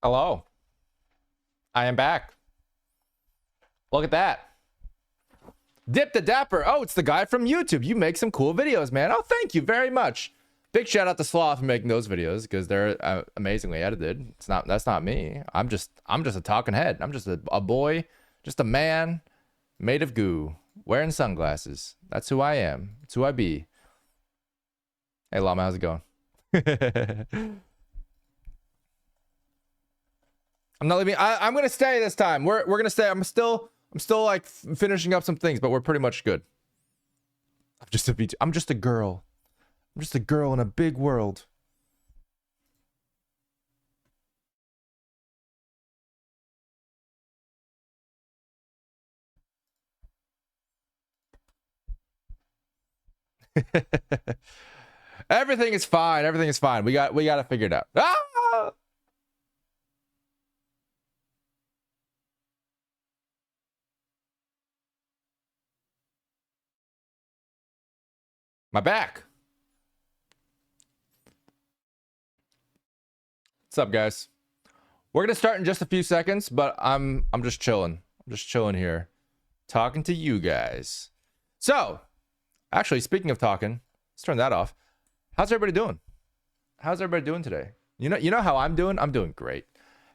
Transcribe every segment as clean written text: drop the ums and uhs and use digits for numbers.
Hello. I am back. Look at that. Dip the Dapper. Oh, it's the guy from YouTube. You make some cool videos, man. Oh, thank you very much. Big shout out to Sloth for making those videos because they're amazingly edited. That's not me. I'm just a talking head. I'm just a boy, just a man made of goo, wearing sunglasses. That's who I am. It's who I be. Hey Llama, how's it going? I'm not leaving. I'm gonna stay this time. We're gonna stay. I'm still like finishing up some things, but we're pretty much good. I'm just a girl. I'm just a girl in a big world. Everything is fine. Everything is fine. We got it figured out. Ah! My back. What's up, guys? We're gonna start in just a few seconds, but I'm just chilling. I'm just chilling here, talking to you guys. So, actually, speaking of talking, let's turn that off. How's everybody doing? How's everybody doing today? You know how I'm doing? I'm doing great.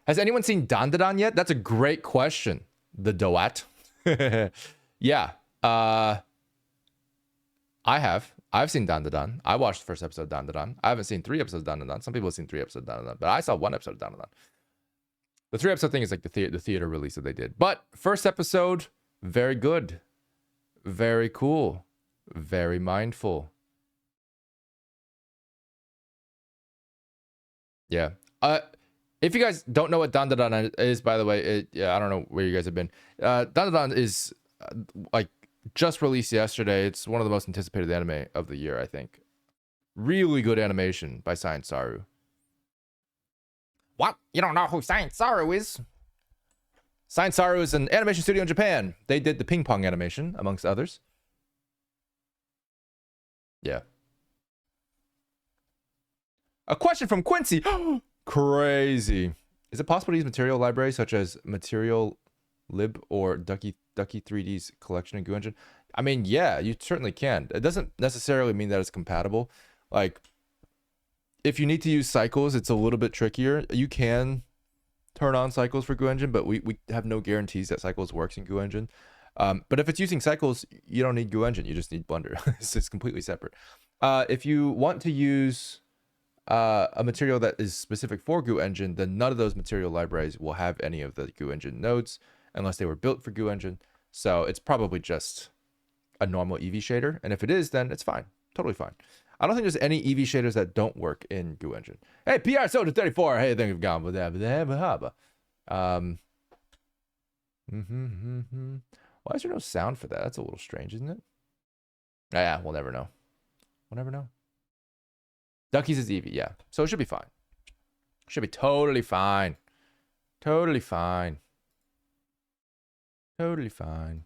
Has anyone seen Dandadan yet? That's a great question. The Doat. Yeah. I have. I've seen Dandadan. I watched the first episode of Dandadan. I haven't seen 3 episodes of Dandadan. Some people have seen 3 episodes of Dandadan, but I saw 1 episode of Dandadan. The 3 episode thing is like the theater release that they did. But first episode, very good. Very cool. Very mindful. Yeah. If you guys don't know what Dandadan is, by the way, I don't know where you guys have been. Dandadan is like just released yesterday. It's one of the most anticipated anime of the year, I think. Really good animation by Science Saru. What? You don't know who Science Saru is? Science Saru is an animation studio in Japan. They did the ping pong animation, amongst others. Yeah. A question from Quincy. Crazy. Is it possible to use material libraries such as Material Lib or Ducky 3D's collection in Goo Engine? I mean, yeah, you certainly can. It doesn't necessarily mean that it's compatible. Like, if you need to use cycles, it's a little bit trickier. You can turn on cycles for Goo Engine, but we have no guarantees that cycles works in Goo Engine. But if it's using cycles, you don't need Goo Engine. You just need Blender. It's completely separate. If you want to use a material that is specific for Goo Engine, then none of those material libraries will have any of the Goo Engine nodes unless they were built for Goo Engine. So it's probably just a normal Eevee shader. And if it is, then it's fine. Totally fine. I don't think there's any Eevee shaders that don't work in Goo Engine. Hey, PR Soldier 34. Hey, thank you for gone with that. Why is there no sound for that? That's a little strange, isn't it? Yeah, we'll never know. We'll never know. Duckies is Eevee, yeah. So it should be fine. Should be totally fine. Totally fine. Totally fine.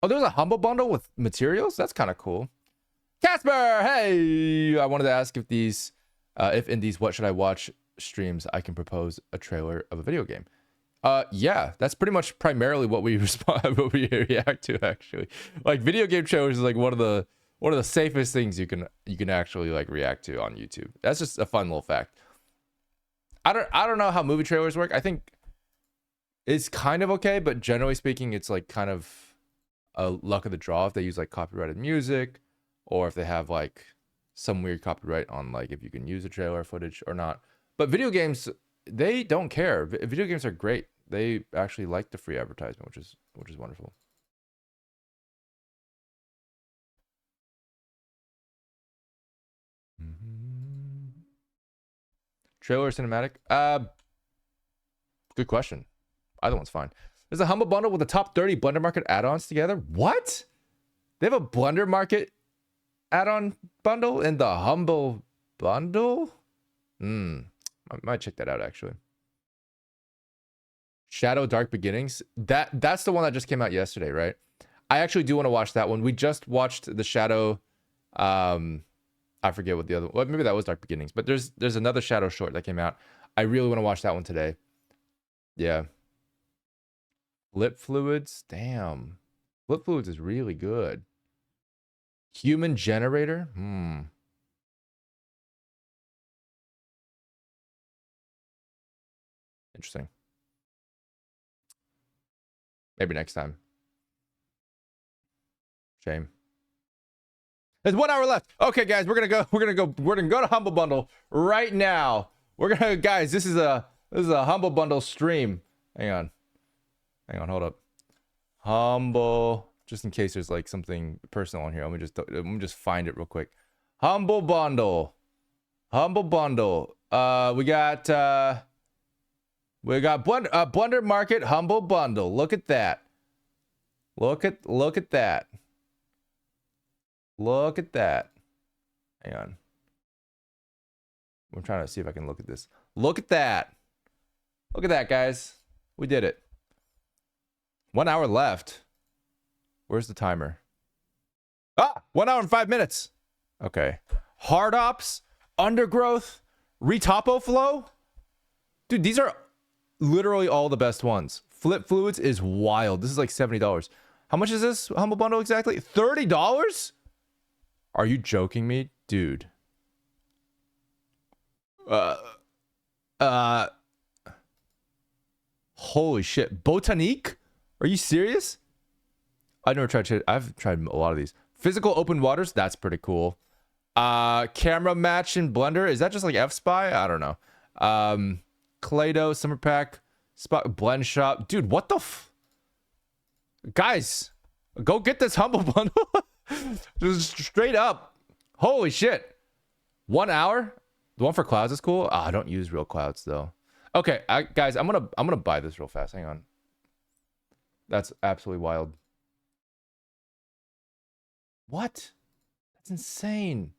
Oh, there's a humble bundle with materials? That's kind of cool. Casper, hey! I wanted to ask if in these what should I watch streams, I can propose a trailer of a video game. Yeah, that's pretty much primarily what we what we react to, actually. Like, video game trailers is like one of the safest things you can actually like react to on YouTube. That's just a fun little fact. I don't know how movie trailers work. I think it's kind of okay, but generally speaking, it's like kind of a luck of the draw if they use like copyrighted music, or if they have like some weird copyright on like if you can use the trailer footage or not. But video games, they don't care. Video games are great. They actually like the free advertisement, which is wonderful. Trailer or cinematic? Good question. Either one's fine. There's a Humble Bundle with the top 30 Blender Market add-ons together. What? They have a Blender Market add-on bundle in the Humble Bundle? I might check that out, actually. Shadow Dark Beginnings. That's the one that just came out yesterday, right? I actually do want to watch that one. We just watched the Shadow... I forget what the other... Well, maybe that was Dark Beginnings. But there's another Shadow short that came out. I really want to watch that one today. Yeah. Lip Fluids. Damn. Lip Fluids is really good. Human Generator. Interesting. Maybe next time. Shame. There's 1 hour left. Okay, guys, we're gonna go to Humble Bundle right now. Guys, this is a Humble Bundle stream. Hang on, hold up. Humble, just in case there's like something personal on here. Let me just find it real quick. Humble Bundle. We got Blender Market Humble Bundle. Look at that. Look at that. Look at that. Hang on. I'm trying to see if I can look at this. Look at that. Look at that, guys. We did it. 1 hour left. Where's the timer? 1 hour and 5 minutes. Okay. Hard Ops, Undergrowth, Retopo Flow. Dude, these are literally all the best ones. Flip Fluids is wild. This is like $70. How much is this Humble Bundle exactly? $30? Are you joking me? Dude. Holy shit. Botanique? Are you serious? I've tried a lot of these. Physical Open Waters, that's pretty cool. Camera Match in Blender, is that just like F-Spy? I don't know. Clado, Summer Pack, Spot, Blend Shop. Dude, what the guys, go get this Humble Bundle. Just straight up. Holy shit. 1 hour? The one for clouds is cool. I don't use real clouds though. Okay, guys, I'm gonna buy this real fast. Hang on. That's absolutely wild. What? That's insane.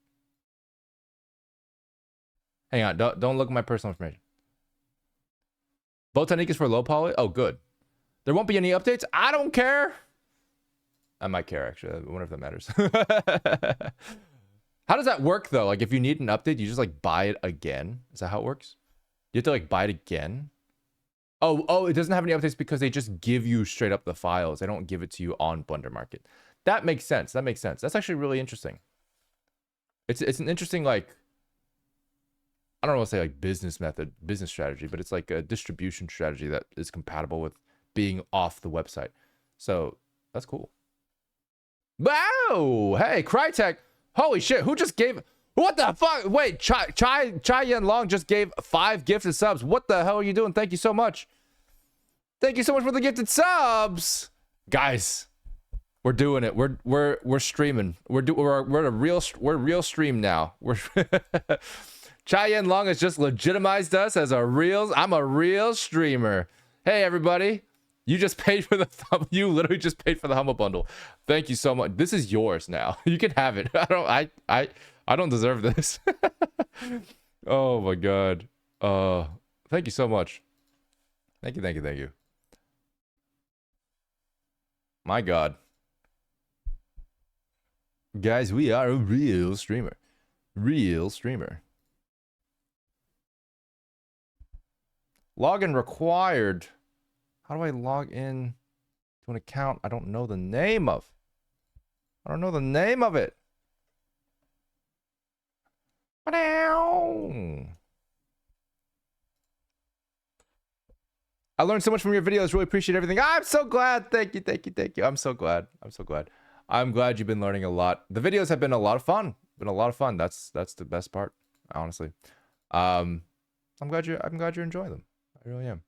Hang on, don't look at my personal information. Botanique is for low poly? Oh, good. There won't be any updates? I don't care. I might care, actually. I wonder if that matters. How does that work, though? Like, if you need an update, you just, like, buy it again? Is that how it works? You have to, like, buy it again? Oh, it doesn't have any updates because they just give you straight up the files. They don't give it to you on Blender Market. That makes sense. That makes sense. That's actually really interesting. It's an interesting, like... I don't want to say, like, business strategy, but it's, like, a distribution strategy that is compatible with being off the website. So, that's cool. Wow! Hey, Crytek. Holy shit, who just gave... What the fuck? Wait, Chai Yen Long just gave 5 gifted subs. What the hell are you doing? Thank you so much. Thank you so much for the gifted subs. Guys, we're doing it. We're streaming. We're real stream now. Chai Yen Long has just legitimized us as I'm a real streamer. Hey everybody. You just paid for you literally just paid for the Humble Bundle. Thank you so much. This is yours now. You can have it. I don't deserve this. Oh my god. Thank you so much. Thank you. My god. Guys, we are a real streamer. Login required. How do I log in to an account I don't know the name of? I don't know the name of it. I learned so much from your videos. Really appreciate everything. I'm so glad. Thank you. I'm so glad. I'm glad you've been learning a lot. The videos have been a lot of fun. That's the best part, honestly. I'm glad you're enjoying them. I really am.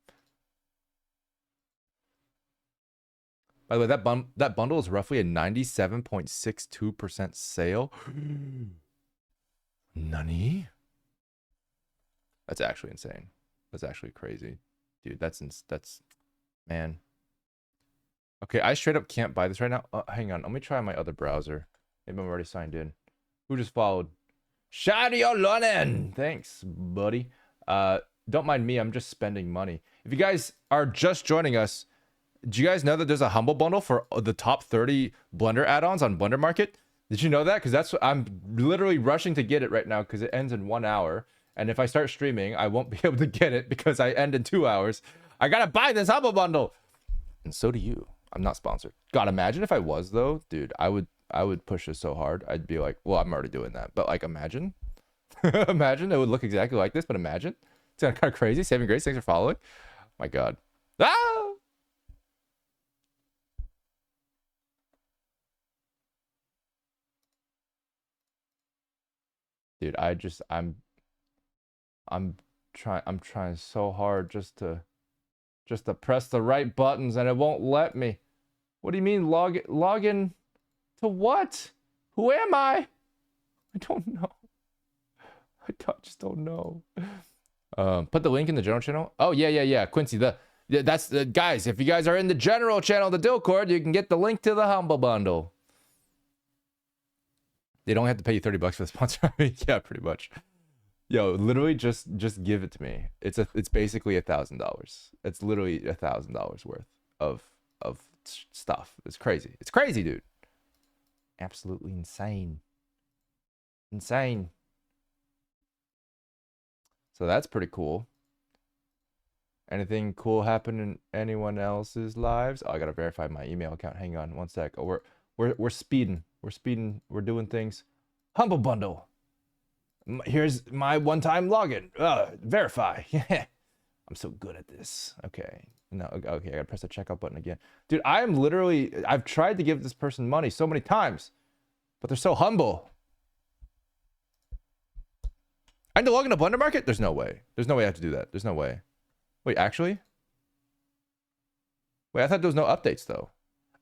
By the way, that bundle is roughly a 97.62% sale. Nani? That's actually insane. That's actually crazy. Dude, that's man. Okay, I straight up can't buy this right now. Hang on, let me try my other browser. Maybe I'm already signed in. Who just followed? Shadio Lonen! Thanks, buddy. Don't mind me, I'm just spending money. If you guys are just joining us, do you guys know that there's a Humble Bundle for the top 30 Blender add-ons on Blender Market? Did you know that? Because that's I'm literally rushing to get it right now because it ends in 1 hour. And if I start streaming, I won't be able to get it because I end in 2 hours. I gotta buy this Humble Bundle. And so do you. I'm not sponsored. God, imagine if I was though, dude. I would push this so hard. I'd be like, well, I'm already doing that. But like, imagine, imagine it would look exactly like this. But imagine, it's kind of crazy. Saving grace. Thanks for following. My God. Ah. Dude, I'm trying so hard just to press the right buttons and it won't let me. What do you mean log in to what? Who am I? I don't know. Just don't know. Put the link in the general channel. Oh yeah. Quincy, that's guys, if you guys are in the general channel, the Discord, you can get the link to the Humble Bundle. They don't have to pay you $30 for the sponsor. Yeah, pretty much. Yo, literally just give it to me. It's basically $1,000. It's literally $1,000 worth of stuff. It's crazy. It's crazy, dude. Absolutely insane. Insane. So that's pretty cool. Anything cool happen in anyone else's lives? Oh, I gotta verify my email account. Hang on one sec. Oh, we're speeding. We're speeding. We're doing things. Humble Bundle. Here's my one-time login. Verify. Yeah. I'm so good at this. Okay. No, okay, I gotta press the checkout button again. Dude, I've tried to give this person money so many times, but they're so humble. I need to log into Blender Market? There's no way. There's no way I have to do that. There's no way. Wait, actually? Wait, I thought there was no updates though.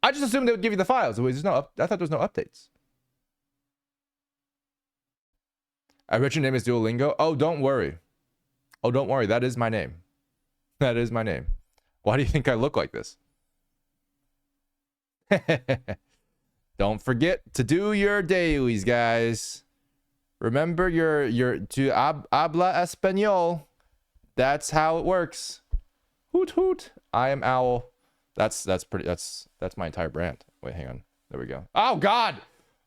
I just assumed they would give you the files. I thought there was no updates. I bet your name is Duolingo. Oh, don't worry. Oh, don't worry. That is my name. That is my name. Why do you think I look like this? Don't forget to do your dailies, guys. Remember your to habla español. That's how it works. Hoot hoot. I am Owl. That's my entire brand. Wait, hang on. There we go. Oh God.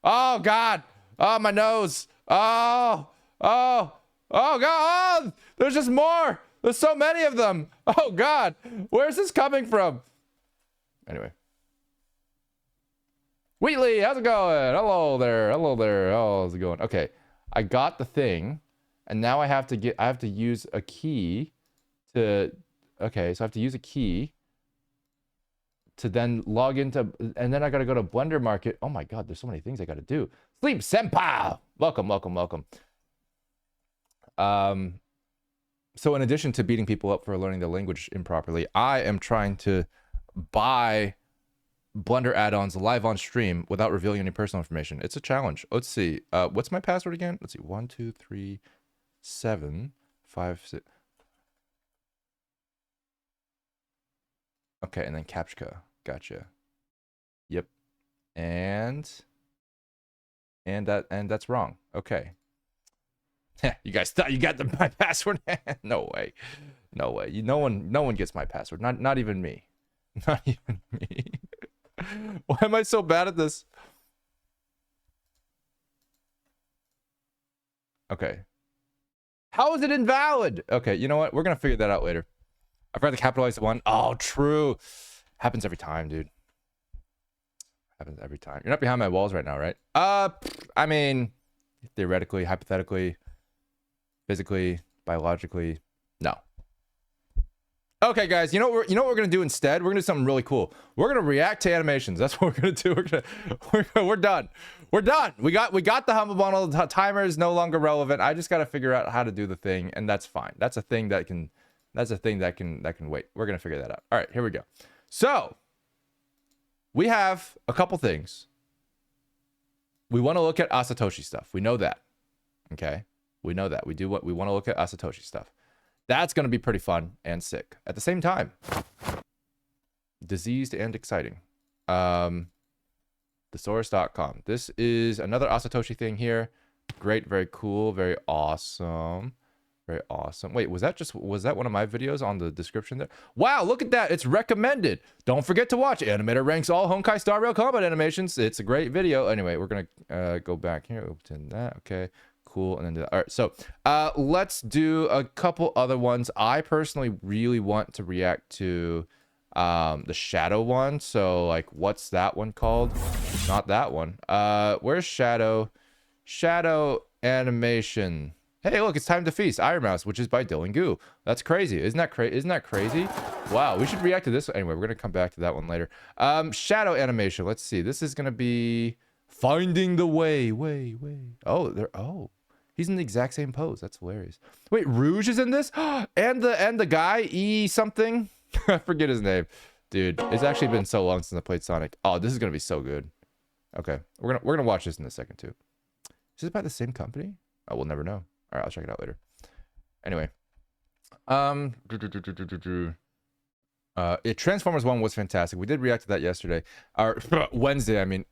Oh God. Oh, my nose. Oh God. Oh, there's just more. There's so many of them. Oh God. Where's this coming from? Anyway. Wheatley, how's it going? Hello there. Hello there. Oh, how's it going? Okay. I got the thing, and now I have to use a key to, okay, so I have to use a key to then log into, and then I gotta go to Blender Market. Oh my God, there's so many things I gotta do. Sleep Senpai! Welcome, welcome, welcome. So in addition to beating people up for learning the language improperly, I am trying to buy Blender add-ons live on stream without revealing any personal information. It's a challenge. Let's see. What's my password again? Let's see. 1 2 3 7 5 6. Okay, and then Captcha. Gotcha. Yep. And that's wrong. Okay. You guys thought you got my password? No way. No way. No one gets my password. Not even me. Not even me. Why am I so bad at this? Okay. How is it invalid? Okay, you know what? We're gonna figure that out later. I forgot to capitalize the one. Oh, true. Happens every time, dude. Happens every time. You're not behind my walls right now, right? I mean, theoretically, hypothetically, physically, biologically, no. Okay, guys, you know what we're gonna do instead? We're gonna do something really cool. We're gonna react to animations. That's what we're gonna do. We're done. We're done. We got the Humble Bundle. The timer is no longer relevant. I just gotta figure out how to do the thing, and that's fine. That's a thing that can wait. We're gonna figure that out. All right, here we go. So we have a couple things. We want to look at Asatoshi stuff. We know that. Okay, we know that. We want to look at Asatoshi stuff. That's going to be pretty fun and sick at the same time. Diseased and exciting. Thesaurus.com. This is another Asatoshi thing here. Great, very cool, very awesome. Very awesome. Wait, was that one of my videos on the description there? Wow, look at that. It's recommended. Don't forget to watch Animator Ranks All Honkai Star Rail Combat Animations. It's a great video. Anyway, we're going to go back here. Open that. Okay, cool. And then do that. All right, so let's do a couple other ones. I personally really want to react to the Shadow one. So, like, what's that one called? Not that one. Where's Shadow? Shadow Animation. Hey, look, it's Time to Feast, Iron Mouse, which is by Dillon Goo. That's crazy. Isn't that crazy? Wow, we should react to this. Anyway, we're going to come back to that one later. Shadow Animation. Let's see. This is going to be Finding the Way. Oh, he's in the exact same pose. That's hilarious. Wait, Rouge is in this? and the guy, E something? I forget his name. Dude, it's actually been so long since I played Sonic. Oh, this is going to be so good. Okay, we're going to watch this in a second too. Is it by the same company? Oh, we'll never know. All right, I'll check it out later. Anyway, Transformers 1 was fantastic. We did react to that yesterday, or Wednesday. I mean,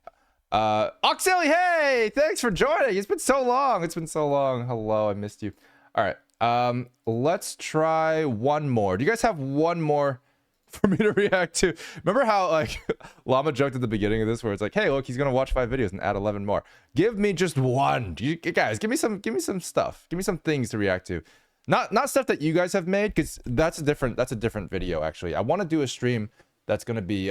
Oxelly, hey, thanks for joining. It's been so long. Hello, I missed you. All right, let's try one more. Do you guys have one more for me to react to? Remember how like Llama joked at the beginning of this where it's like, hey, look, he's gonna watch 5 videos and add 11 more. Give me just one. Guys, give me some stuff. Give me some things to react to. Not stuff that you guys have made, because that's a different video. Actually, I want to do a stream that's gonna be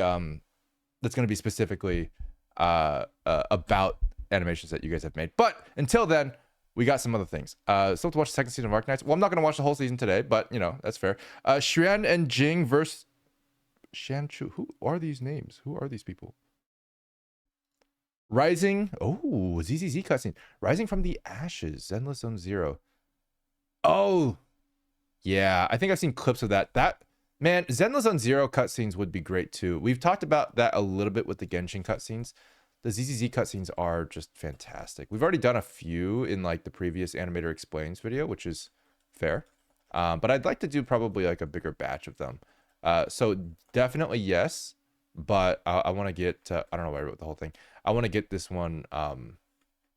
specifically about animations that you guys have made. But until then, we got some other things. Still to watch the second season of Arknights. Well, I'm not gonna watch the whole season today, but you know, that's fair. Xuan and Jing versus Shanchu. Who are these names? Who are these people? Rising. Oh, ZZZ cutscene. Rising from the Ashes. Zenless Zone Zero. Oh, yeah. I think I've seen clips of that. Man, Zenless Zone Zero cutscenes would be great too. We've talked about that a little bit with the Genshin cutscenes. The ZZZ cutscenes are just fantastic. We've already done a few in like the previous Animator Explains video, which is fair. But I'd like to do probably like a bigger batch of them. So definitely yes, but I want to get I don't know why I wrote the whole thing. I want to get this one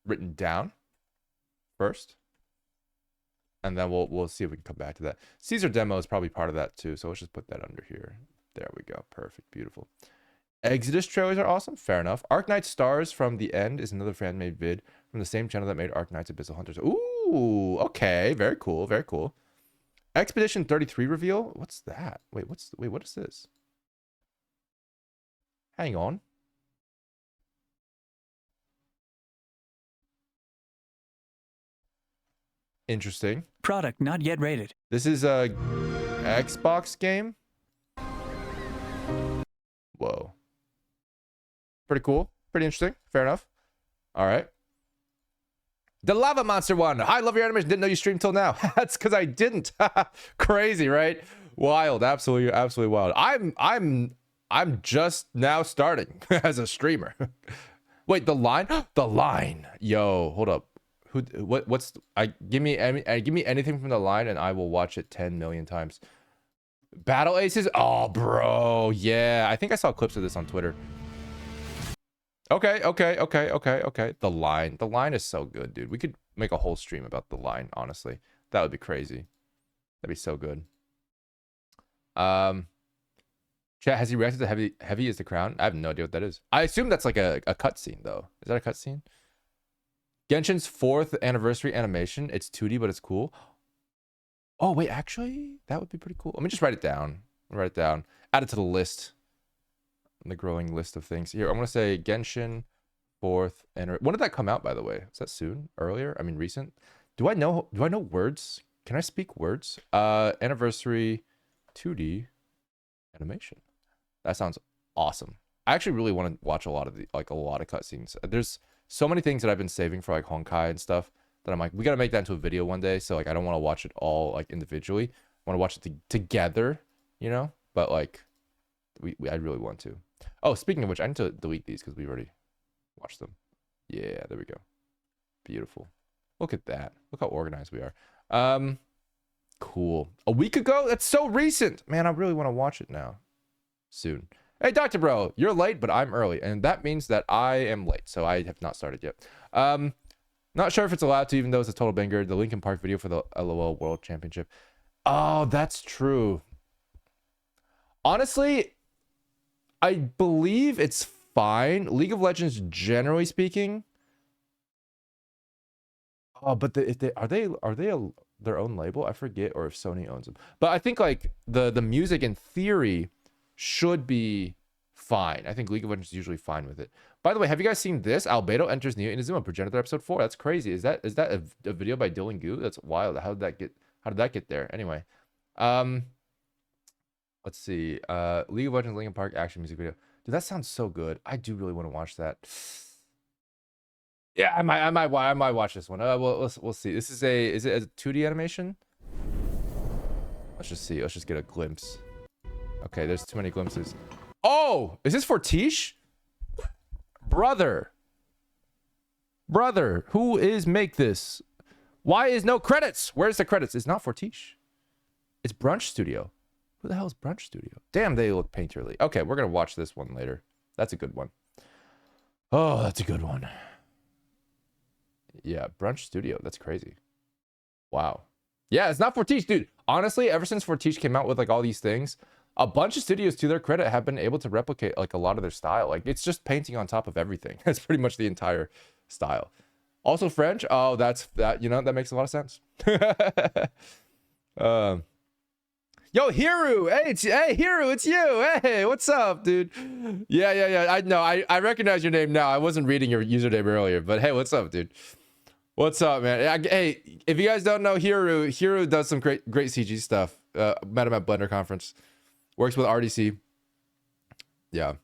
written down first, and then we'll see if we can come back to that. Caesar demo is probably part of that too, so let's just put that under here. There we go. Perfect. Beautiful. Exodus trailers are awesome. Fair enough. Arknight Stars from the End is another fan-made vid from the same channel that made Arknights Abyssal Hunters. Ooh, okay. Very cool. Very cool. Expedition 33 reveal? What's that? Wait, what is this? Hang on. Interesting. Product not yet rated. This is a Xbox game? Whoa. Pretty cool. Pretty interesting. Fair enough. All right. The Lava Monster one. I love your animation. Didn't know you streamed till now. That's because I didn't. Crazy, right? Wild. Absolutely wild. I'm just now starting as a streamer. Wait, the line? The line. Yo, hold up. Give me anything from the line and I will watch it 10 million times. Battle Aces? Oh, bro. Yeah, I think I saw clips of this on Twitter. Okay. The line is so good, dude. We could make a whole stream about the line, honestly. That would be crazy. That'd be so good. Chat, has he reacted to Heavy is the Crown? I have no idea what that is. I assume that's like a cutscene though. Is that a cutscene? Genshin's 4th anniversary animation. It's 2D, but it's cool. Oh, wait, actually, that would be pretty cool. Let me just write it down. Add it to the list. The growing list of things. Here, I'm going to say Genshin 4th. When did that come out, by the way? Is that soon? Earlier? I mean, recent? Do I know words? Can I speak words? Anniversary 2D animation. That sounds awesome. I actually really want to watch a lot of cutscenes. There's so many things that I've been saving for like Honkai and stuff that I'm like, we got to make that into a video one day. So like, I don't want to watch it all like individually. I want to watch it together, you know, but like I really want to. Oh, speaking of which, I need to delete these because we've already watched them. Yeah, there we go. Beautiful. Look at that. Look how organized we are. Cool. A week ago? That's so recent. Man, I really want to watch it now. Soon. Hey, Dr. Bro, you're late, but I'm early. And that means that I am late. So I have not started yet. Not sure if it's allowed to, even though it's a total banger. The Linkin Park video for the LOL World Championship. Oh, that's true. Honestly, I believe it's fine. League of Legends, generally speaking. Oh, but if they are their own label? I forget, or if Sony owns them. But I think like the music in theory should be fine. I think League of Legends is usually fine with it. By the way, have you guys seen this? Albedo enters Neo Inazuma Progenitor episode 4. That's crazy. Is that a video by Dillon Goo? That's wild. How did that get there? Anyway, let's see. League of Legends Linkin Park action music video. Dude, that sounds so good. I do really want to watch that. Yeah, I might watch this one. We'll see. Is it a 2D animation? Let's just see. Let's just get a glimpse. Okay, there's too many glimpses. Oh, is this for Tish? Brother, who is make this? Why is no credits? Where's the credits? It's not for Tish. It's Brunch Studio. Who the hell is Brunch Studio? Damn, they look painterly. Okay, we're gonna watch this one later. That's a good one. Oh, that's a good one. Yeah, Brunch Studio. That's crazy. Wow. Yeah, it's not Fortiche, dude. Honestly, ever since Fortiche came out with like all these things, a bunch of studios, to their credit, have been able to replicate like a lot of their style. Like it's just painting on top of everything. That's pretty much the entire style. Also French. Oh, that that makes a lot of sense. Yo, Hiru. Hey, Hiru, it's you. Hey, what's up, dude? Yeah. I know. I recognize your name now. I wasn't reading your username earlier, but hey, what's up, dude? What's up, man? Hey, if you guys don't know Hiru does some great CG stuff. Met him at Blender Conference. Works with RDC. Yeah.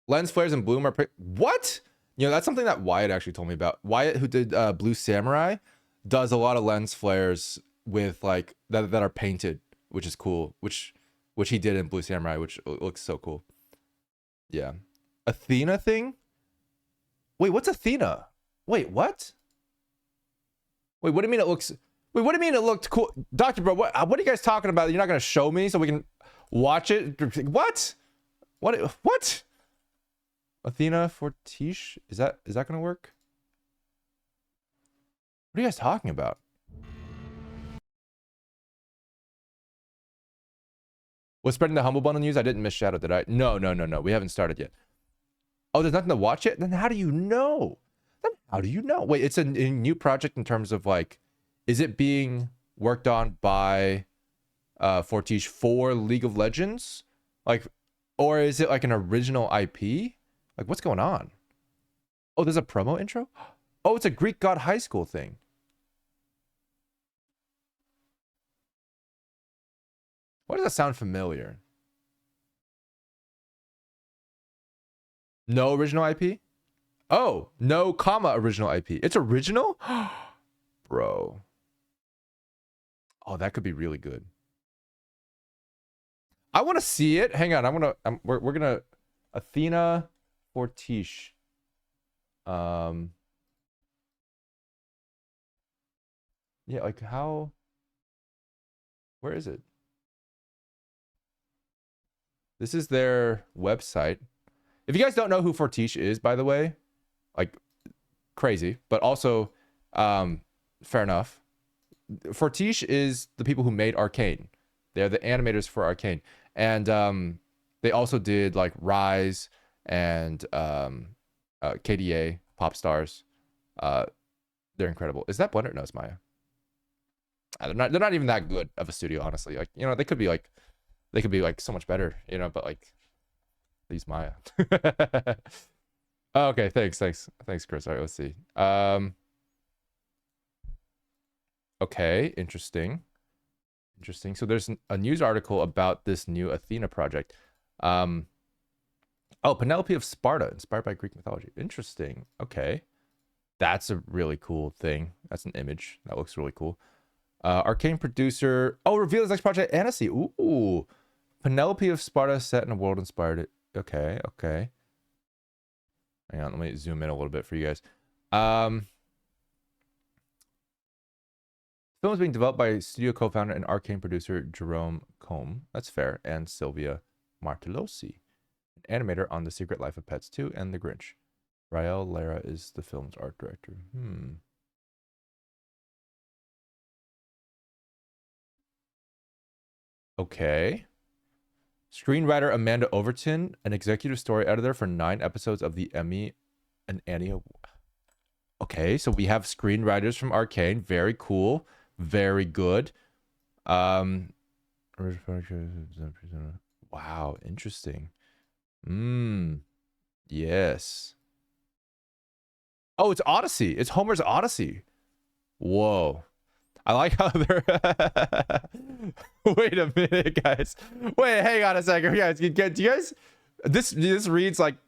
Lens flares and bloom are what? That's something that Wyatt actually told me about. Wyatt, who did Blue Samurai, does a lot of lens flares with like that are painted, which is cool. Which he did in Blue Samurai, which looks so cool. Yeah. Athena thing? Wait, what's Athena? Wait, what? Wait, what do you mean it looks... Wait, what do you mean it looked cool? Dr. Bro, what are you guys talking about? You're not going to show me so we can watch it? What? What? Athena Fortiche? Is that going to work? What are you guys talking about? Was spreading the Humble Bundle news? I didn't miss Shadow, did I? No. We haven't started yet. Oh, there's nothing to watch it? Then how do you know? Wait, it's a new project in terms of like, is it being worked on by Fortiche for League of Legends? Like, or is it like an original IP? Like, what's going on? Oh, there's a promo intro? Oh, it's a Greek God High School thing. Why does that sound familiar? No original IP? Oh, no comma original IP. It's original? Bro. Oh, that could be really good. I want to see it. Hang on. We're gonna Athena Fortiche. Yeah, like how? Where is it? This is their website. If you guys don't know who Fortiche is, by the way, like crazy, but also fair enough. Fortiche is the people who made Arcane. They're the animators for Arcane. And they also did like Rise and KDA, Pop Stars. They're incredible. Is that Blender? No, it's Maya. They're not even that good of a studio, honestly. Like, they could be like so much better, but like they use Maya. Oh, okay, thanks, Chris. All right, let's see. Okay, interesting. So there's a news article about this new Athena project. Oh, Penelope of Sparta, inspired by Greek mythology. Interesting. Okay, that's a really cool thing. That's an image that looks really cool. Arcane producer. Oh, reveal his next project, Annecy. Ooh, Penelope of Sparta set in a world inspired. Okay. Hang on, let me zoom in a little bit for you guys. Film is being developed by studio co-founder and Arcane producer Jerome Combe. That's fair. And Sylvia Martellosi, an animator on The Secret Life of Pets 2 and The Grinch. Rael Lara is the film's art director. Okay. Screenwriter Amanda Overton, an executive story editor for 9 episodes of the Emmy and Annie. Okay, so we have screenwriters from Arcane. Very cool. Very good. Wow, interesting. Yes. Oh, it's Odyssey. It's Homer's Odyssey. Whoa. I like how they're wait a minute, guys. Wait, hang on a second. Guys, do you guys this reads like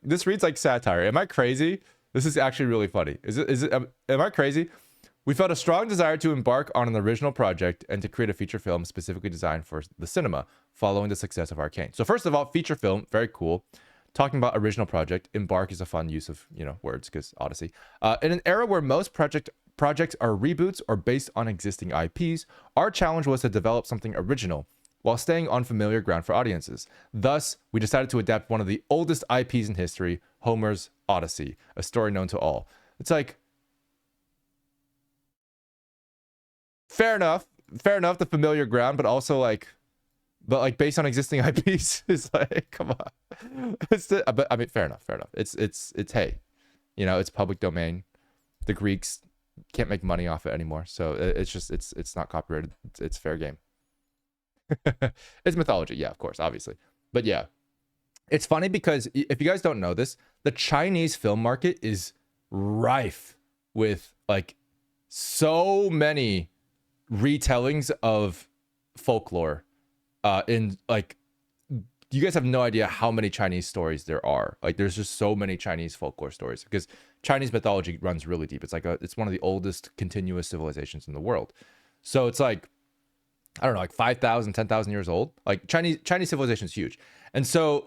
satire. Am I crazy? This is actually really funny. Am I crazy? We felt a strong desire to embark on an original project and to create a feature film specifically designed for the cinema, following the success of Arcane. So first of all, feature film, very cool. Talking about original project, embark is a fun use of, words because Odyssey. In an era where most projects are reboots or based on existing IPs, our challenge was to develop something original while staying on familiar ground for audiences. Thus, we decided to adapt one of the oldest IPs in history, Homer's Odyssey, a story known to all. It's like, fair enough, the familiar ground, but also based on existing IPs is like, come on. But I mean, fair enough. It's hey, it's public domain. The Greeks can't make money off it anymore, so it's not copyrighted. It's fair game. It's mythology, yeah, of course, obviously, but yeah, it's funny because if you guys don't know this, the Chinese film market is rife with so many retellings of folklore. You guys have no idea how many Chinese stories there are. There's just so many Chinese folklore stories because Chinese mythology runs really deep. It's one of the oldest continuous civilizations in the world. So it's I don't know, 5,000, 10,000 years old. Chinese civilization is huge. And so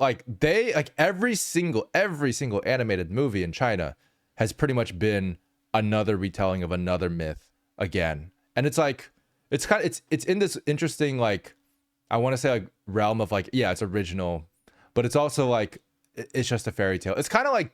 every single animated movie in China has pretty much been another retelling of another myth again. And it's in this interesting, I want to say realm of yeah, it's original, but it's also it's just a fairy tale. It's kind of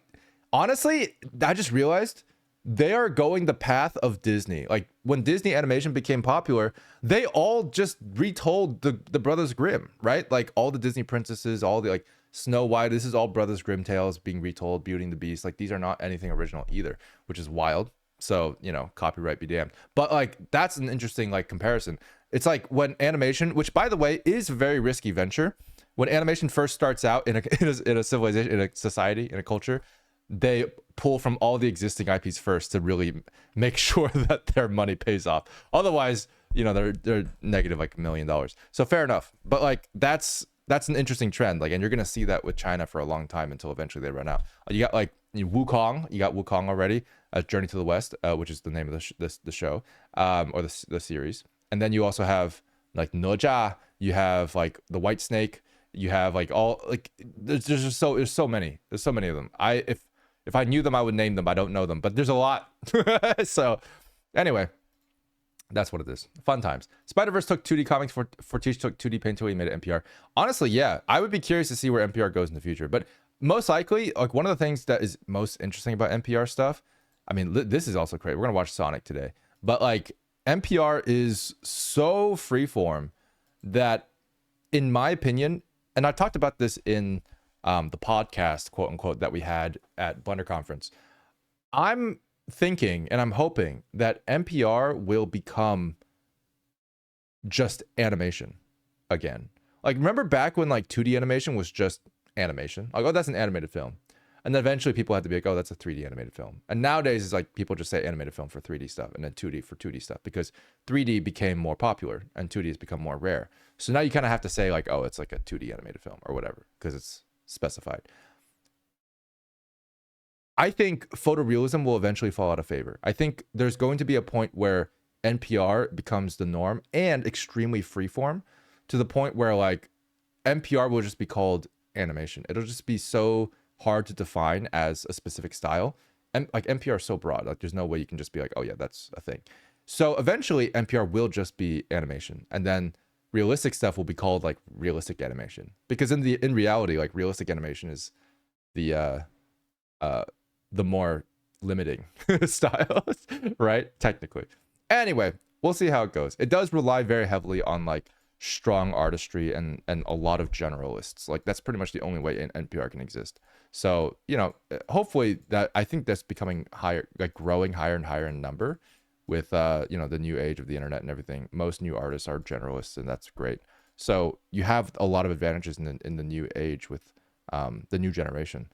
honestly, I just realized they are going the path of Disney. When Disney animation became popular, they all just retold the Brothers Grimm, right? All the Disney princesses, all the Snow White, this is all Brothers Grimm tales being retold, Beauty and the Beast. These are not anything original either, which is wild. So, copyright be damned. But that's an interesting comparison. It's when animation, which by the way is a very risky venture, when animation first starts out in a civilization, in a society, in a culture, they pull from all the existing IPs first to really make sure that their money pays off. Otherwise, they're negative $1 million. So fair enough. But that's an interesting trend. And you're gonna see that with China for a long time until eventually they run out. You got Wukong. You got Wukong already. Journey to the West, which is the name of the show, or the series. And then you also have哪吒. You have the White Snake. You have there's so many. There's so many of them. If I knew them, I would name them. I don't know them, but there's a lot. So anyway, that's what it is. Fun times. Spider-Verse took 2D comics. Fortiche took 2D paint tool. He made it NPR. Honestly, yeah, I would be curious to see where NPR goes in the future. But most likely, one of the things that is most interesting about NPR stuff, I mean, this is also great. We're gonna watch Sonic today, but NPR is so freeform that, in my opinion, and I talked about this in the podcast, quote unquote, that we had at Blender Conference. I'm thinking and I'm hoping that NPR will become just animation again. Remember back when 2D animation was just animation? Oh, that's an animated film. And then eventually people had to be oh, that's a 3D animated film. And nowadays it's people just say animated film for 3D stuff and then 2D for 2D stuff because 3D became more popular and 2D has become more rare. So now you kind of have to say oh, it's a 2D animated film or whatever because it's specified. I think photorealism will eventually fall out of favor. I think there's going to be a point where NPR becomes the norm and extremely freeform to the point where NPR will just be called animation. It'll just be so hard to define as a specific style, and NPR is so broad. There's no way you can just be oh yeah, that's a thing. So eventually NPR will just be animation, and then realistic stuff will be called like realistic animation, because in reality, like realistic animation is the the more limiting styles, right? Technically. Anyway, we'll see how it goes. It does rely very heavily on like strong artistry and a lot of generalists. Like that's pretty much the only way NPR can exist. So, you know, hopefully that, I think that's becoming higher, like growing higher and higher in number with you know, the new age of the internet and everything. Most new artists are generalists, and that's great. So you have a lot of advantages in the new age with the new generation.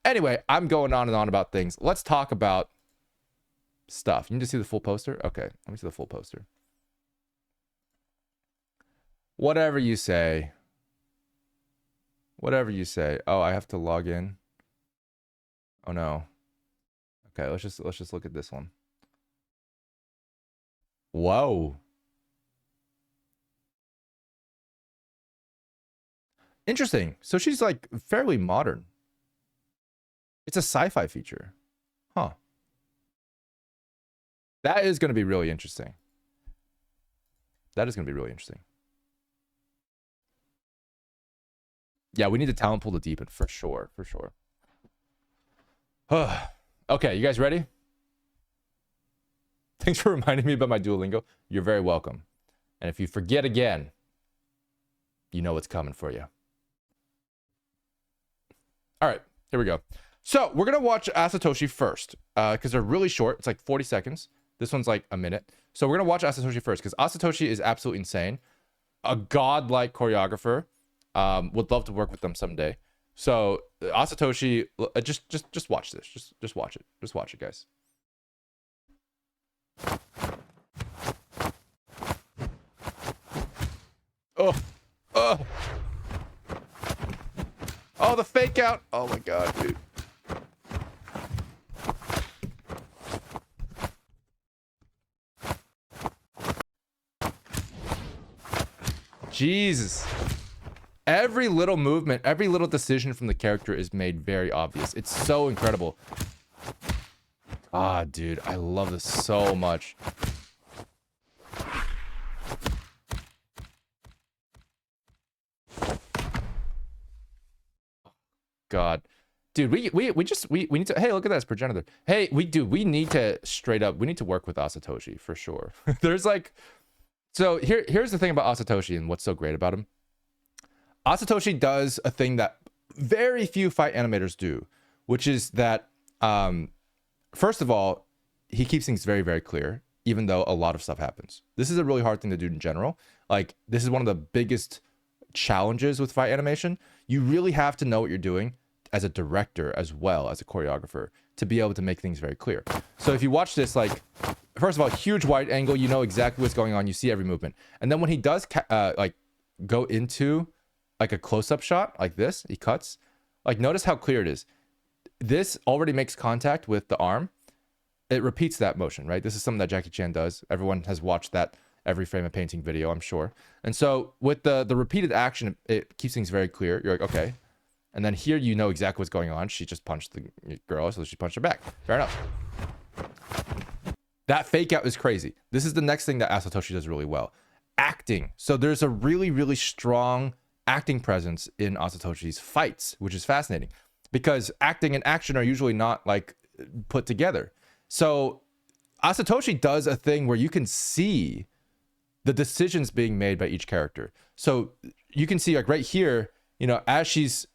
Anyway, I'm going on and on about things. Let's talk about stuff. You need to see the full poster? Okay, let me see the full poster. Whatever you say. Whatever you say. Oh, I have to log in. Oh no. Okay, let's just look at this one. Whoa. Interesting. So she's like fairly modern. It's a sci-fi feature. Huh. That is going to be really interesting. That is going to be really interesting. Yeah, we need to talent pool to deepen for sure. For sure. Okay, you guys ready? Thanks for reminding me about my Duolingo. You're very welcome. And if you forget again, you know what's coming for you. All right, here we go. So we're going to watch Asatoshi first because they're really short. It's like 40 seconds. This one's like a minute. So we're going to watch Asatoshi first because Asatoshi is absolutely insane. A godlike choreographer. Would love to work with them someday. So Asatoshi, just watch this. Just watch it. Just watch it, guys. Oh, oh, oh, the fake out. Oh my God, dude. Jesus. Every little movement, every little decision from the character is made very obvious. It's so incredible. Ah, dude, I love this so much. God. Dude, we need to, hey, look at that, it's progenitor. Hey, we need to straight up, we need to work with Asatoshi for sure. There's like, so here's the thing about Asatoshi and what's so great about him. Asatoshi does a thing that very few fight animators do, which is that, first of all, he keeps things very, very clear, even though a lot of stuff happens. This is a really hard thing to do in general. Like, this is one of the biggest challenges with fight animation. You really have to know what you're doing as a director as well as a choreographer to be able to make things very clear. So if you watch this, like, first of all, huge wide angle, you know exactly what's going on. You see every movement. And then when he does like go into like a close-up shot like this, he cuts, like, notice how clear it is. This already makes contact with the arm. It repeats that motion, right? This is something that Jackie Chan does. Everyone has watched that every frame of painting video, I'm sure. And so with the repeated action, it keeps things very clear. You're like, okay. And then here, you know exactly what's going on. She just punched the girl, so she punched her back. Fair enough. That fake out is crazy. This is the next thing that Asatoshi does really well. Acting. So there's a really, really strong acting presence in Asatoshi's fights, which is fascinating because acting and action are usually not like put together. So Asatoshi does a thing where you can see the decisions being made by each character. So you can see, like, right here, you know, as she's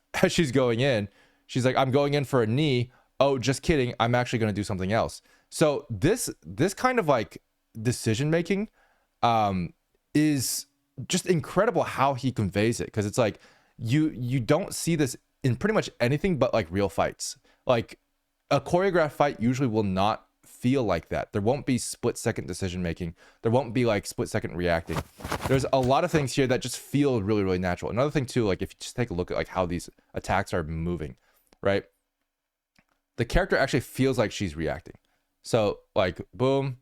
going in, she's like, I'm going in for a knee. Oh, just kidding. I'm actually going to do something else. So this kind of like decision making is just incredible how he conveys it, because it's like you don't see this in pretty much anything but like real fights. Like a choreographed fight usually will not feel like that. There won't be split-second decision making. There won't be like split-second reacting. There's a lot of things here that just feel really, really natural. Another thing too, like if you just take a look at like how these attacks are moving, right? The character actually feels like she's reacting. So like boom,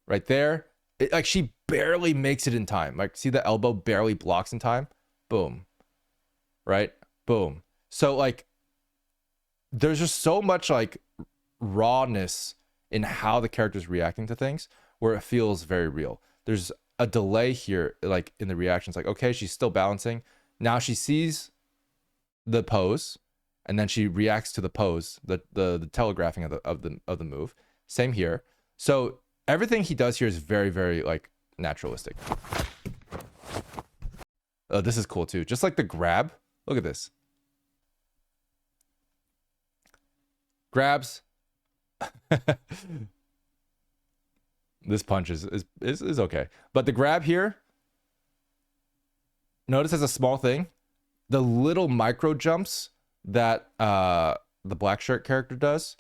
right there, like she barely makes it in time. Like see the elbow barely blocks in time. Boom, right? Boom. So like there's just so much like rawness in how the character's reacting to things, where it feels very real. There's a delay here, like in the reactions. Like, okay, she's still balancing. Now she sees the pose, and then she reacts to the pose, the telegraphing of the move. Same here. So everything he does here is very, very like naturalistic. This is cool too. Just like the grab. Look at this. Grabs. This punch is okay. But the grab here, notice as a small thing, the little micro jumps that the black shirt character does,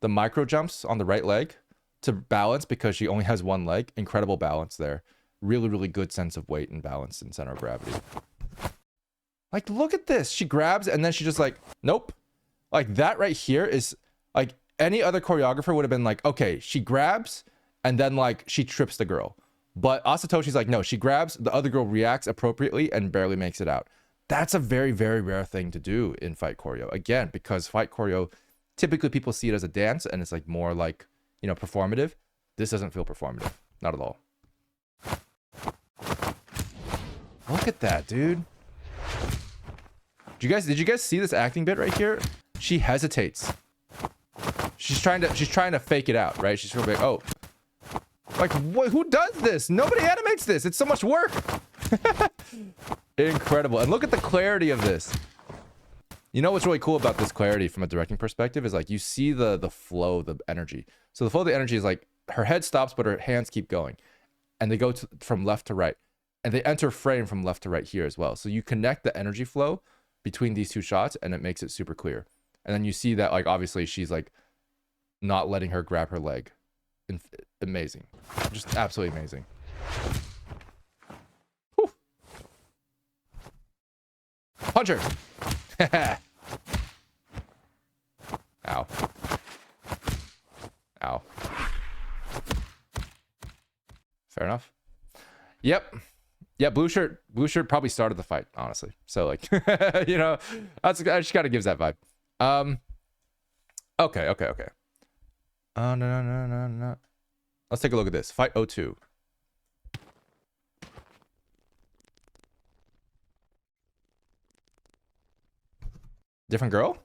the micro jumps on the right leg to balance because she only has one leg. Incredible balance there. Really, really good sense of weight and balance and center of gravity. Like, look at this. She grabs and then she just like, nope. Like that right here is like any other choreographer would have been like, okay, she grabs and then like she trips the girl. But Asatoshi's like, no, she grabs, the other girl reacts appropriately and barely makes it out. That's a very, very rare thing to do in fight choreo. Again, because fight choreo, typically people see it as a dance and it's like more like, you know, performative. This doesn't feel performative. Not at all. Look at that, dude. Did you guys see this acting bit right here? She hesitates. She's trying to fake it out, right? She's really like, oh. Like, what, who does this? Nobody animates this. It's so much work. Incredible. And look at the clarity of this. You know what's really cool about this clarity from a directing perspective is like you see the flow, the energy. So the flow of the energy is like her head stops, but her hands keep going. And they go from left to right. And they enter frame from left to right here as well. So you connect the energy flow between these two shots and it makes it super clear. And then you see that like obviously she's like not letting her grab her leg. Amazing. Just absolutely amazing. Whew. Punch her. Ow. Ow. Fair enough. Yep. Yeah, blue shirt probably started the fight, honestly. So like, you know, I just gotta gives that vibe. Okay. No. Let's take a look at this. Fight 02. Different girl?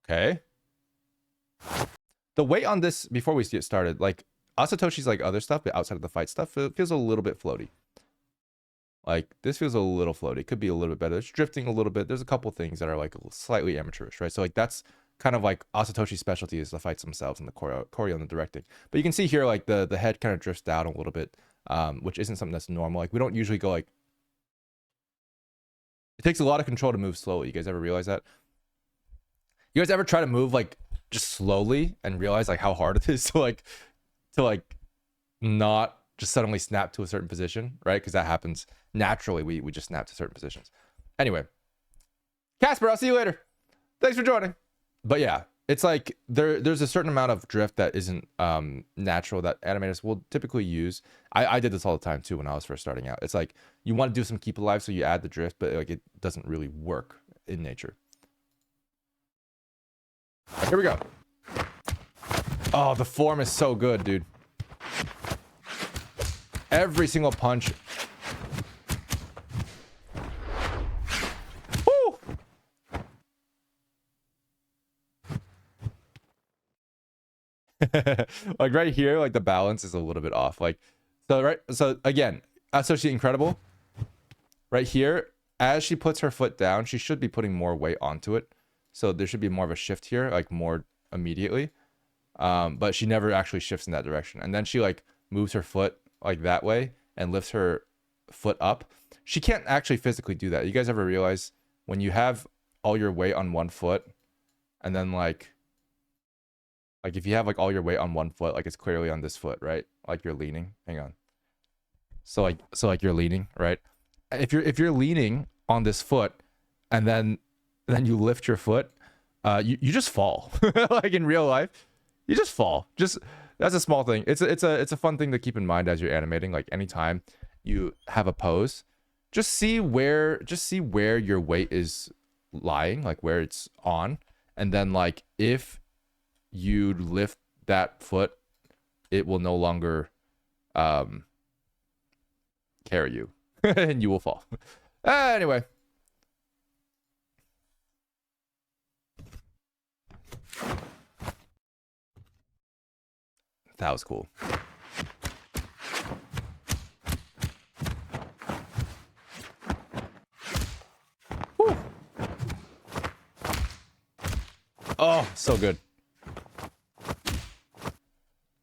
Okay. The weight on this, before we get started, like Asatoshi's like other stuff, but outside of the fight stuff, it feels a little bit floaty. Like this feels a little floaty. It could be a little bit better. It's drifting a little bit. There's a couple things that are like slightly amateurish, right? So like that's kind of like Asatoshi's specialty is the fights themselves and the choreo and the directing. But you can see here like the head kind of drifts down a little bit, which isn't something that's normal. Like we don't usually go like. It takes a lot of control to move slowly. You guys ever realize that? You guys ever try to move like just slowly and realize like how hard it is to like not just suddenly snap to a certain position, right? Because that happens naturally. We just snap to certain positions. Anyway, Casper, I'll see you later. Thanks for joining. But yeah, it's like there's a certain amount of drift that isn't natural that animators will typically use. I did this all the time too when I was first starting out. It's like you want to do some keep alive, so you add the drift, but like it doesn't really work in nature. Right, here we go. Oh, the form is so good, dude. Every single punch. Woo! Like right here, like the balance is a little bit off. Like so again, Associate incredible. Right here, as she puts her foot down, she should be putting more weight onto it. So there should be more of a shift here, like more immediately. But she never actually shifts in that direction. And then she like moves her foot like that way and lifts her foot up. She can't actually physically do that. You guys ever realize when you have all your weight on one foot and then like if you have like all your weight on one foot, like it's clearly on this foot, right? Like you're leaning. Hang on. So like you're leaning, right? If you're leaning on this foot and then you lift your foot, you just fall. Like in real life, you just fall. Just that's a small thing. It's a fun thing to keep in mind as you're animating. Like anytime you have a pose, just see where your weight is lying, like where it's on, and then like if you lift that foot, it will no longer carry you and you will fall. Anyway, that was cool. Whew. Oh, so good.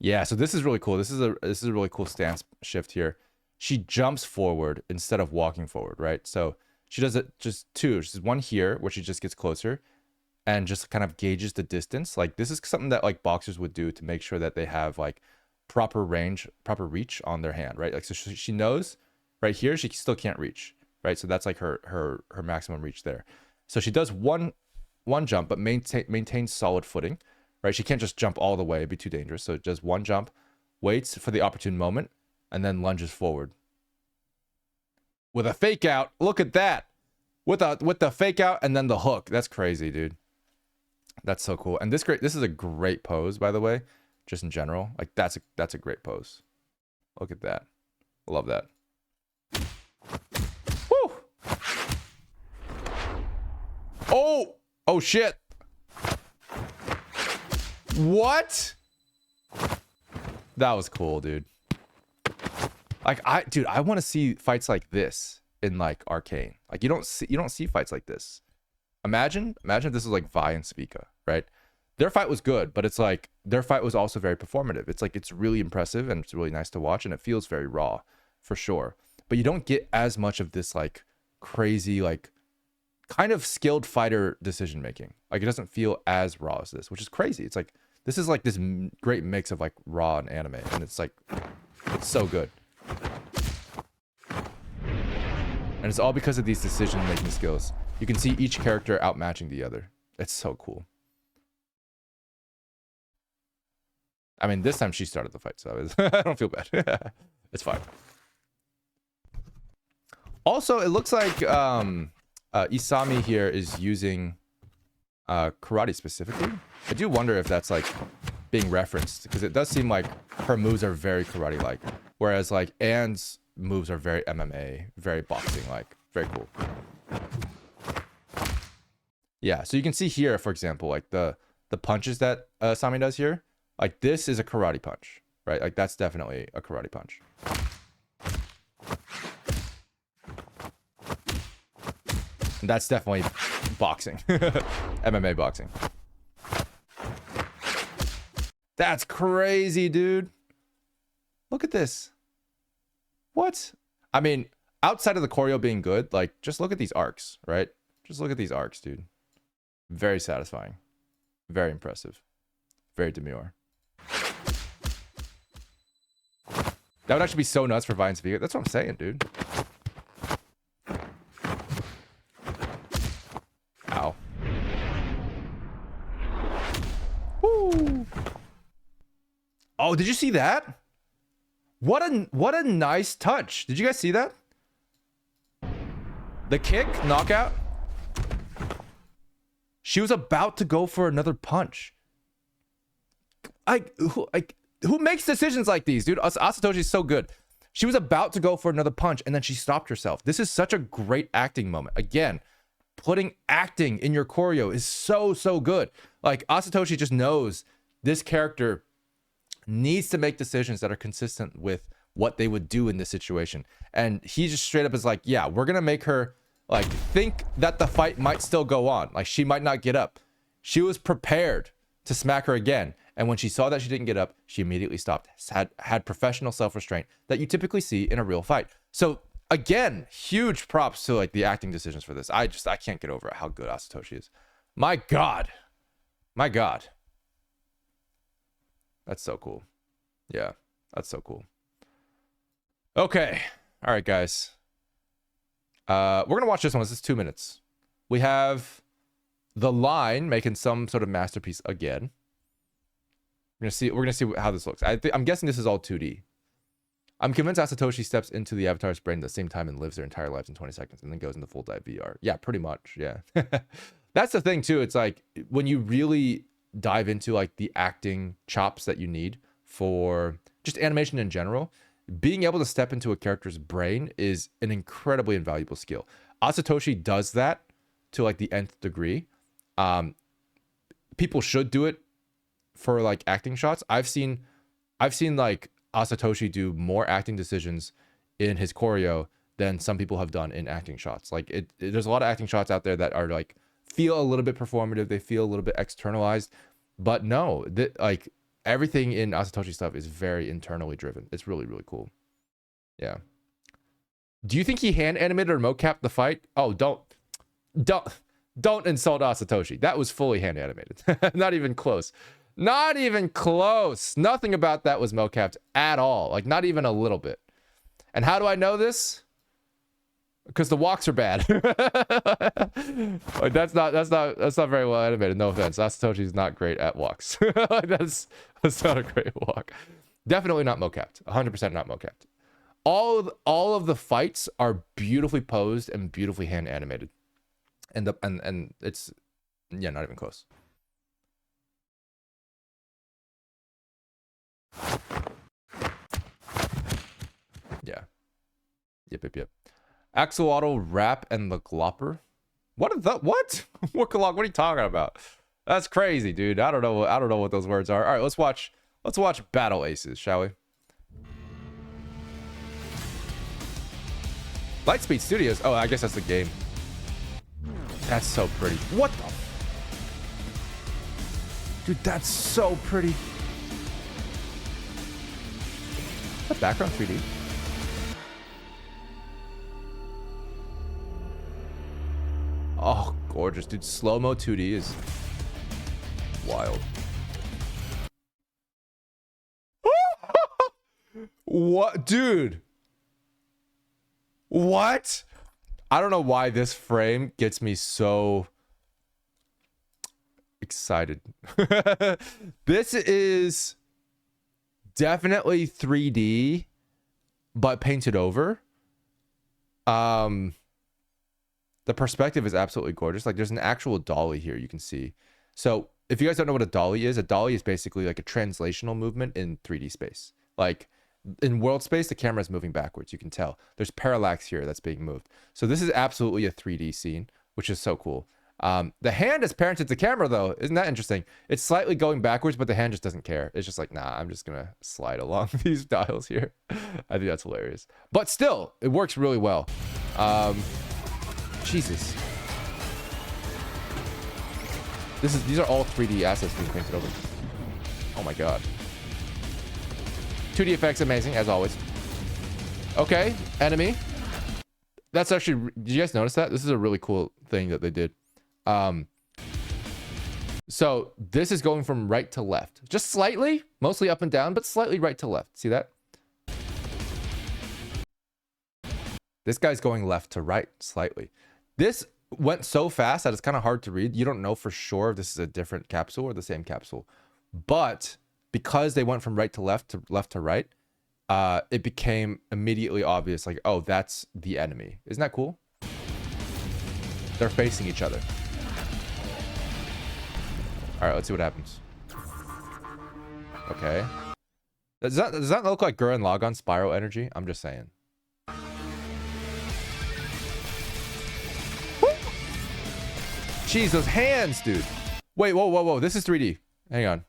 Yeah, so this is really cool. This is a really cool stance shift here. She jumps forward instead of walking forward, right? So she does it just two. She's one here where she just gets closer and just kind of gauges the distance. Like this is something that like boxers would do to make sure that they have like proper range, proper reach on their hand, right? Like so she knows right here she still can't reach, right? So that's like her maximum reach there. So she does one jump but maintains solid footing, right? She can't just jump all the way, it'd be too dangerous. So it does one jump, waits for the opportune moment, and then lunges forward with a fake out. Look at that, with the fake out and then the hook. That's crazy, dude. That's so cool. And this is a great pose, by the way, just in general. Like that's a great pose. Look at that. Love that. Woo! Oh shit. What? That was cool, dude. Like I want to see fights like this in like Arcane. Like you don't see fights like this. Imagine if this was like Vi and Spica, right? Their fight was good, but it's like their fight was also very performative. It's like it's really impressive and it's really nice to watch and it feels very raw for sure. But you don't get as much of this like crazy like kind of skilled fighter decision making. Like it doesn't feel as raw as this, which is crazy. It's like this is like this great mix of like raw and anime, and it's like it's so good. And it's all because of these decision making skills. You can see each character outmatching the other. It's so cool. I mean, this time she started the fight, so I don't feel bad. It's fine. Also, it looks like Isami here is using karate specifically. I do wonder if that's like being referenced, because it does seem like her moves are very karate-like, whereas like Anne's moves are very MMA, very boxing-like. Very cool. Yeah, so you can see here, for example, like the punches that Sami does here. Like this is a karate punch, right? Like that's definitely a karate punch. And that's definitely boxing. MMA boxing. That's crazy, dude. Look at this. What? I mean, outside of the choreo being good, like just look at these arcs, right? Just look at these arcs, dude. Very satisfying. Very impressive. Very demure. That would actually be so nuts for Vine's Vega. That's what I'm saying, dude. Ow. Woo. Oh, did you see that? What a nice touch. Did you guys see that? The kick, knockout. She was about to go for another punch. Who makes decisions like these, dude? Asatoshi is so good. She was about to go for another punch and then she stopped herself. This is such a great acting moment. Again, putting acting in your choreo is so good. Like Asatoshi just knows this character needs to make decisions that are consistent with what they would do in this situation. And he just straight up is like, yeah, we're going to make her like think that the fight might still go on. Like she might not get up. She was prepared to smack her again. And when she saw that she didn't get up, she immediately stopped. Had professional self-restraint that you typically see in a real fight. So again, huge props to like the acting decisions for this. I can't get over how good Asatoshi is. My God. My God. That's so cool. Yeah, that's so cool. Okay. All right, guys. We're going to watch this one. This is 2 minutes. We have The Line making some sort of masterpiece again. We're gonna see how this looks. I'm guessing this is all 2D. I'm convinced Asatoshi steps into the avatar's brain at the same time and lives their entire lives in 20 seconds and then goes into full dive VR. Yeah, pretty much. Yeah. That's the thing too. It's like when you really dive into like the acting chops that you need for just animation in general, being able to step into a character's brain is an incredibly invaluable skill. Asatoshi does that to like the nth degree. People should do it for like acting shots. I've seen like Asatoshi do more acting decisions in his choreo than some people have done in acting shots. Like there's a lot of acting shots out there that are like feel a little bit performative, they feel a little bit externalized, but no, like everything in Asatoshi stuff is very internally driven. It's really, really cool. Yeah. Do you think he hand animated or mocap the fight? Oh, don't insult Asatoshi. That was fully hand animated. Not even close. Not even close. Nothing about that was mocapped at all. Like not even a little bit. And how do I know this? Because the walks are bad. Like that's not very well animated. No offense. Asatoshi's not great at walks. Like that's not a great walk. Definitely not mocapped. 100% not mocapped. All of the fights are beautifully posed and beautifully hand animated. And it's yeah, not even close. Yeah. Yep. Axolotl Rap and the Glopper. What? What are you talking about? That's crazy, dude. I don't know what those words are. All right, let's watch Battle Aces, shall we? Lightspeed Studios. Oh, I guess that's the game. That's so pretty. What the? Dude, that's so pretty. Is that background 3D? Oh, gorgeous, dude. Slow-mo 2D is wild. What? Dude. What? I don't know why this frame gets me so excited. This is definitely 3D, but painted over. The perspective is absolutely gorgeous. Like there's an actual dolly here you can see. So if you guys don't know what a dolly is basically like a translational movement in 3D space. Like in world space, the camera is moving backwards. You can tell there's parallax here that's being moved. So this is absolutely a 3D scene, which is so cool. The hand is parented to camera though. Isn't that interesting? It's slightly going backwards, but the hand just doesn't care. It's just like, nah, I'm just gonna slide along these dials here. I think that's hilarious. But still, it works really well. Jesus. These are all 3D assets being painted over. Oh my god. 2D effects amazing as always. Okay, enemy. That's actually, did you guys notice that? This is a really cool thing that they did. So this is going from right to left. Just slightly, mostly up and down, but slightly right to left. See that? This guy's going left to right slightly. This went so fast that it's kind of hard to read. You don't know for sure if this is a different capsule or the same capsule. But because they went from right to left to right, it became immediately obvious, like, oh, that's the enemy. Isn't that cool? They're facing each other. All right, let's see what happens. Okay. Does that look like Gurren Lagann Spiral Energy? I'm just saying. Jeez, those hands, dude. Wait, whoa. This is 3D. Hang on.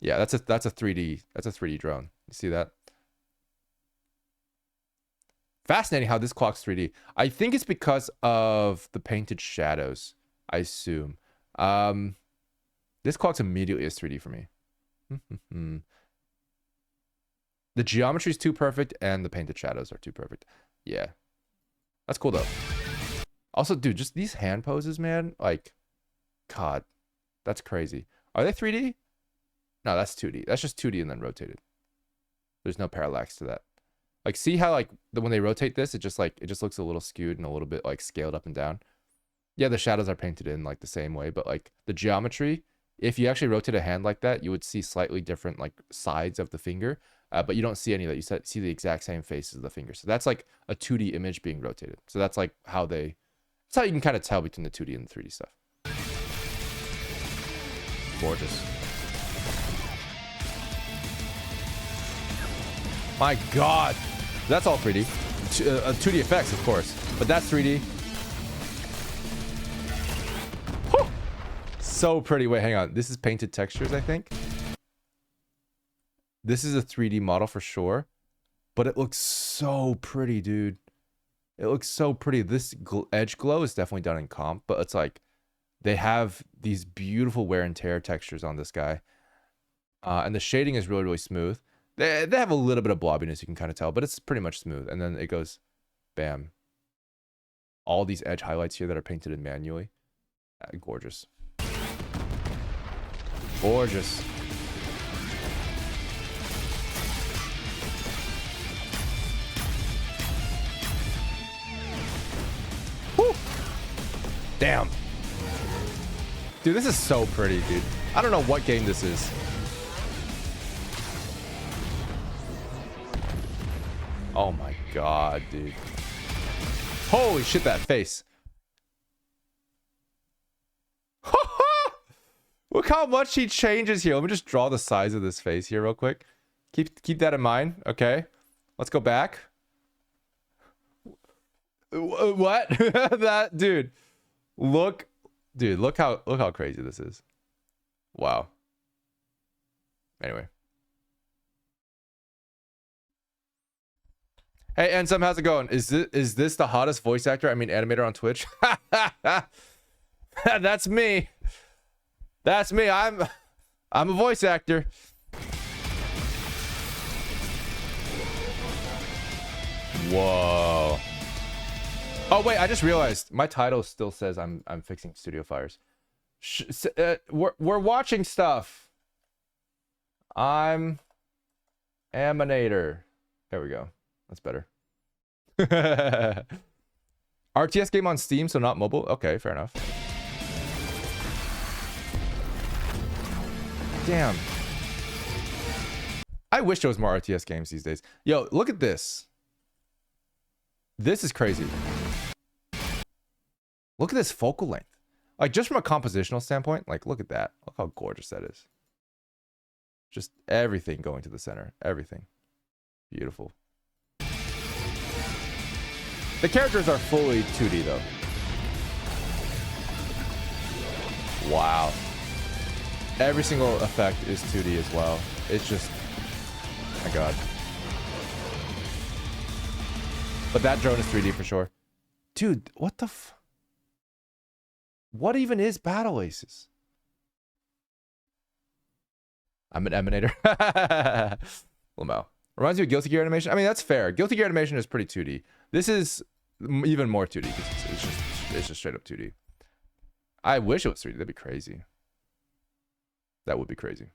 Yeah, that's a 3D. That's a 3D drone. You see that? Fascinating how this clock's 3D. I think it's because of the painted shadows, I assume. This clock's immediately is 3D for me. The geometry's too perfect and the painted shadows are too perfect. Yeah. That's cool though. Also, dude, just these hand poses, man. Like, God, that's crazy. Are they 3D? No, that's 2D. That's just 2D and then rotated. There's no parallax to that. Like, see how like when they rotate this, it just looks a little skewed and a little bit like scaled up and down. Yeah, the shadows are painted in like the same way, but like the geometry, if you actually rotate a hand like that, you would see slightly different like sides of the finger. but you don't see any of that. You see the exact same faces of the fingers. So that's like a 2D image being rotated. So that's like how they, that's how you can kind of tell between the 2D and the 3D stuff. Gorgeous. My God, that's all 3D. 2D effects, of course, but that's 3D. Whew. So pretty. Wait, hang on. This is painted textures, I think. This is a 3D model for sure, but it looks so pretty, dude. It looks so pretty. This edge glow is definitely done in comp, but it's like they have these beautiful wear and tear textures on this guy, and the shading is really, really smooth. They have a little bit of blobbiness, you can kind of tell, but it's pretty much smooth. And then it goes, bam. All these edge highlights here that are painted in manually. Gorgeous. Gorgeous. Woo! Damn. Dude, this is so pretty, dude. I don't know what game this is. Oh my God, dude. Holy shit, that face. Look how much he changes here. Let me just draw the size of this face here real quick. Keep that in mind. Okay. Let's go back. What? That dude. Look how crazy this is. Wow. Anyway. Hey, Ensum, how's it going? Is this the hottest voice actor, I mean animator on Twitch? That's me. That's me. I'm a voice actor. Whoa. Oh wait, I just realized my title still says I'm fixing studio fires. We're watching stuff. I'm Aminator. There we go. That's better. RTS game on Steam, so not mobile. Okay, fair enough. Damn. I wish there was more RTS games these days. Yo, look at this. This is crazy. Look at this focal length. Like, just from a compositional standpoint, like, look at that. Look how gorgeous that is. Just everything going to the center. Everything. Beautiful. The characters are fully 2D, though. Wow. Every single effect is 2D as well. It's just... my God. But that drone is 3D for sure. Dude, what the f... what even is Battle Aces? I'm an Emanator. Lamau. Reminds me of Guilty Gear animation. I mean, that's fair. Guilty Gear animation is pretty 2D. This is even more 2D because it's just straight up 2D. I wish it was 3D. That'd be crazy. That would be crazy.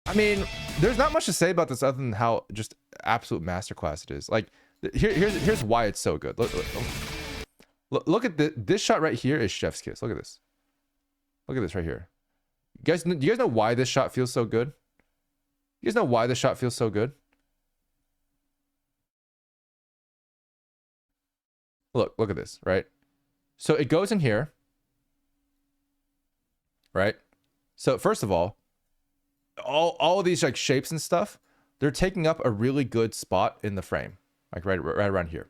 I mean, there's not much to say about this other than how just absolute masterclass it is. Like, here's why it's so good. Look at this shot right here is Chef's Kiss. Look at this. Look at this right here. Do you guys know why this shot feels so good? You guys know why this shot feels so good? Look at this, right? So it goes in here, right? So first of all of these like shapes and stuff, they're taking up a really good spot in the frame, like right around here.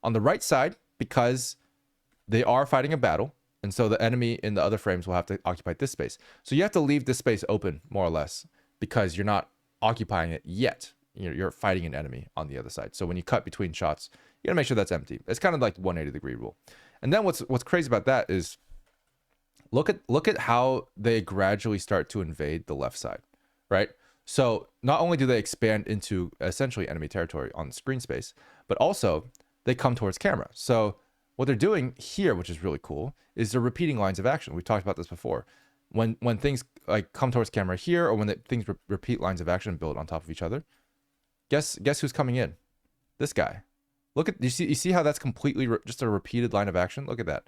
On the right side, because they are fighting a battle, and so the enemy in the other frames will have to occupy this space. So you have to leave this space open, more or less, because you're not occupying it yet. You're fighting an enemy on the other side. So when you cut between shots, you gotta make sure that's empty. It's kind of like 180-degree rule. And then what's crazy about that is look at how they gradually start to invade the left side, right? So not only do they expand into essentially enemy territory on the screen space, but also they come towards camera. So what they're doing here, which is really cool, is they're repeating lines of action. We've talked about this before. When things like come towards camera here, or when things repeat lines of action and build on top of each other, guess who's coming in? This guy. Look at, you see how that's completely just a repeated line of action? Look at that.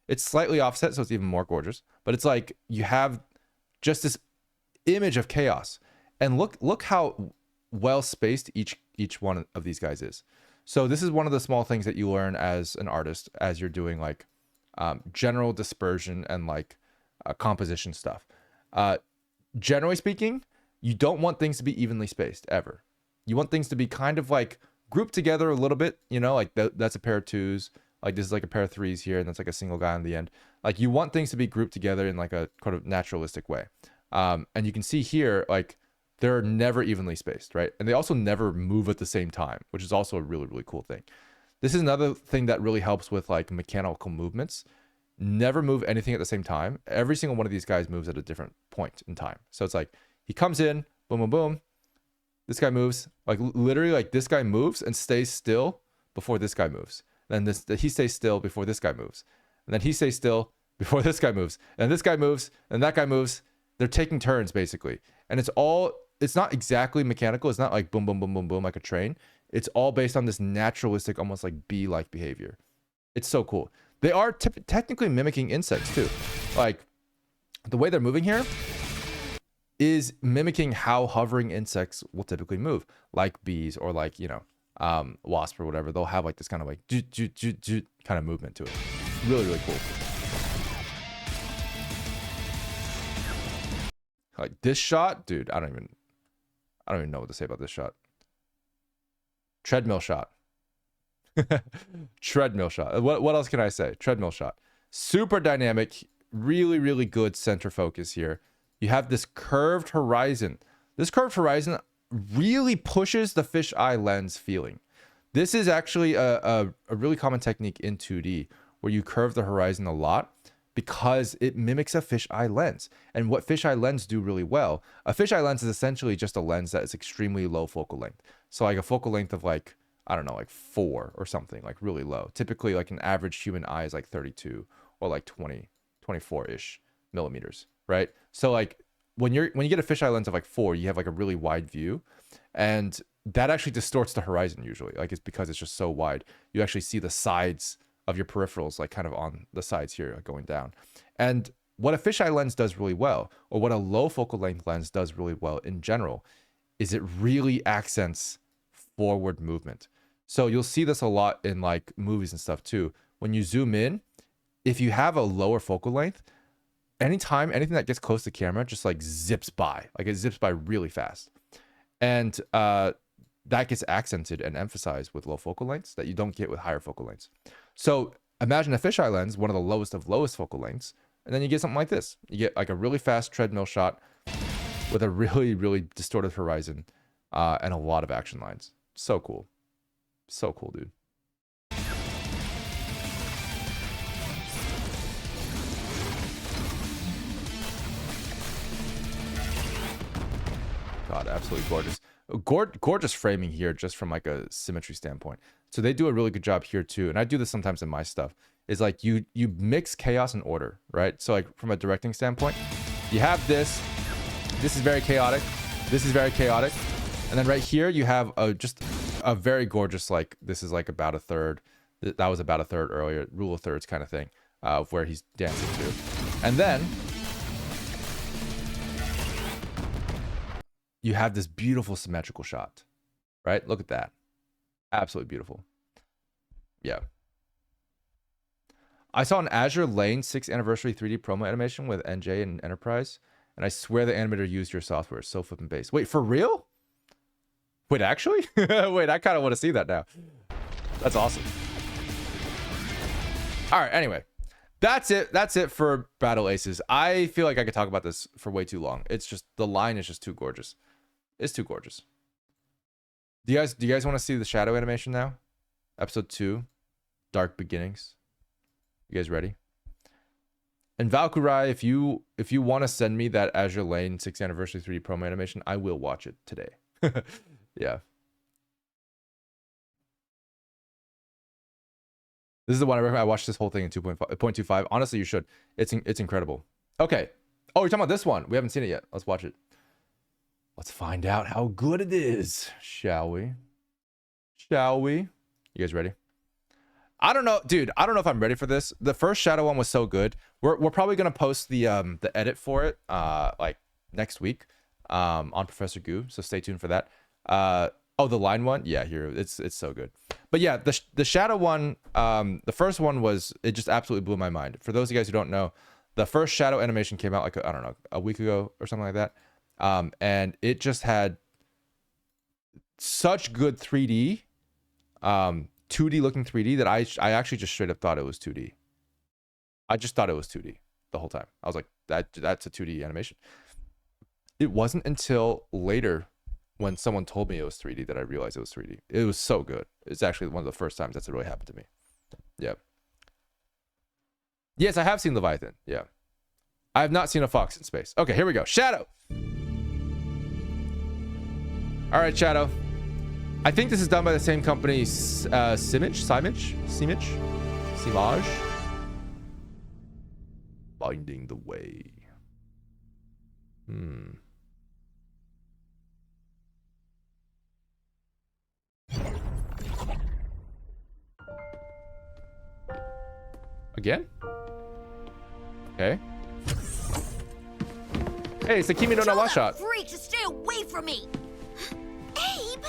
It's slightly offset, so it's even more gorgeous. But it's like you have just this image of chaos. And look how well spaced each one of these guys is. So this is one of the small things that you learn as an artist as you're doing like general dispersion and like composition stuff. Generally speaking, you don't want things to be evenly spaced ever. You want things to be kind of like grouped together a little bit, you know, like that's a pair of twos, like this is like a pair of threes here, and that's like a single guy on the end. Like you want things to be grouped together in like a kind of naturalistic way. And you can see here, like they're never evenly spaced, right? And they also never move at the same time, which is also a really, really cool thing. This is another thing that really helps with like mechanical movements. Never move anything at the same time. Every single one of these guys moves at a different point in time. So it's like he comes in, boom, boom, boom. This guy moves, like literally like this guy moves and stays still before this guy moves. Then he stays still before this guy moves. And then he stays still before this guy moves. And this guy moves and that guy moves. They're taking turns basically. And it's not exactly mechanical. It's not like boom, boom, boom, boom, boom, like a train. It's all based on this naturalistic, almost like bee-like behavior. It's so cool. They are technically mimicking insects too. Like the way they're moving here is mimicking how hovering insects will typically move, like bees or like, you know, wasp or whatever. They'll have like this kind of like kind of movement to it. Really, really cool. Like this shot, dude, I don't even know what to say about this shot. Treadmill shot. Treadmill shot. What else can I say? Treadmill shot. Super dynamic, really, really good center focus here. You have this curved horizon. This curved horizon really pushes the fisheye lens feeling. This is actually a really common technique in 2D where you curve the horizon a lot because it mimics a fisheye lens. And what fisheye lens do really well, a fisheye lens is essentially just a lens that is extremely low focal length. So like a focal length of like, I don't know, like 4 or something, like really low. Typically like an average human eye is like 32 or like 24-ish millimeters, right? So like when you get a fisheye lens of like 4, you have like a really wide view, and that actually distorts the horizon usually. Like it's because it's just so wide. You actually see the sides of your peripherals like kind of on the sides here like going down. And what a fisheye lens does really well, or what a low focal length lens does really well in general, is it really accents forward movement. So you'll see this a lot in like movies and stuff too. When you zoom in, if you have a lower focal length, anything that gets close to camera just like zips by, like it zips by really fast. And that gets accented and emphasized with low focal lengths that you don't get with higher focal lengths. So imagine a fisheye lens, one of the lowest of lowest focal lengths, and then you get something like this. You get like a really fast treadmill shot with a really, really distorted horizon and a lot of action lines. So cool. So cool, dude. God, absolutely gorgeous. Gorgeous framing here just from like a symmetry standpoint. So they do a really good job here too. And I do this sometimes in my stuff. Is like you mix chaos and order, right? So like from a directing standpoint, you have this. This is very chaotic. This is very chaotic. And then right here you have just a very gorgeous, like this is like about a third. That was about a third earlier, rule of thirds kind of thing, of where he's dancing to. And then you have this beautiful symmetrical shot, right? Look at that. Absolutely beautiful. Yeah. I saw an Azure Lane 6th anniversary 3D promo animation with NJ and Enterprise, and I swear the animator used your software. It's so flippin' based. Wait, for real? Wait, actually? Wait, I kind of want to see that now. That's awesome. All right, anyway. That's it. That's it for Battle Aces. I feel like I could talk about this for way too long. It's just, the line is just too gorgeous. It's too gorgeous. Do you guys want to see the shadow animation now? Episode 2, Dark Beginnings. You guys ready? And Valkyrie, if you want to send me that Azure Lane 6th anniversary 3D promo animation, I will watch it today. Yeah. This is the one I recommend. I watched this whole thing in 2.25. Honestly, you should. It's incredible. Okay. Oh, you're talking about this one. We haven't seen it yet. Let's watch it. Let's find out how good it is, shall we? Shall we? You guys ready? I don't know, dude. I don't know if I'm ready for this. The first shadow one was so good. We're probably gonna post the edit for it like next week on Professor Goo. So stay tuned for that. Oh, the line one, yeah, here it's so good. But yeah, the shadow one, the first one was, it just absolutely blew my mind. For those of you guys who don't know, the first shadow animation came out like I don't know, a week ago or something like that, and it just had such good 3D, 2D looking 3D that I actually just straight up thought it was 2D. I just thought it was 2D the whole time. I was like, that's a 2D animation. It wasn't until later when someone told me it was 3D that I realized it was 3D. It was so good. It's actually one of the first times that's really happened to me. Yeah. Yes, I have seen Leviathan. Yeah. I have not seen a fox in space. Okay, here we go. Shadow. All right, Shadow. I think this is done by the same company, Simage? Binding the Way. Again? Okay. Hey, it's the Kimi no Na Wa shot. Freak to stay away from me. Abe.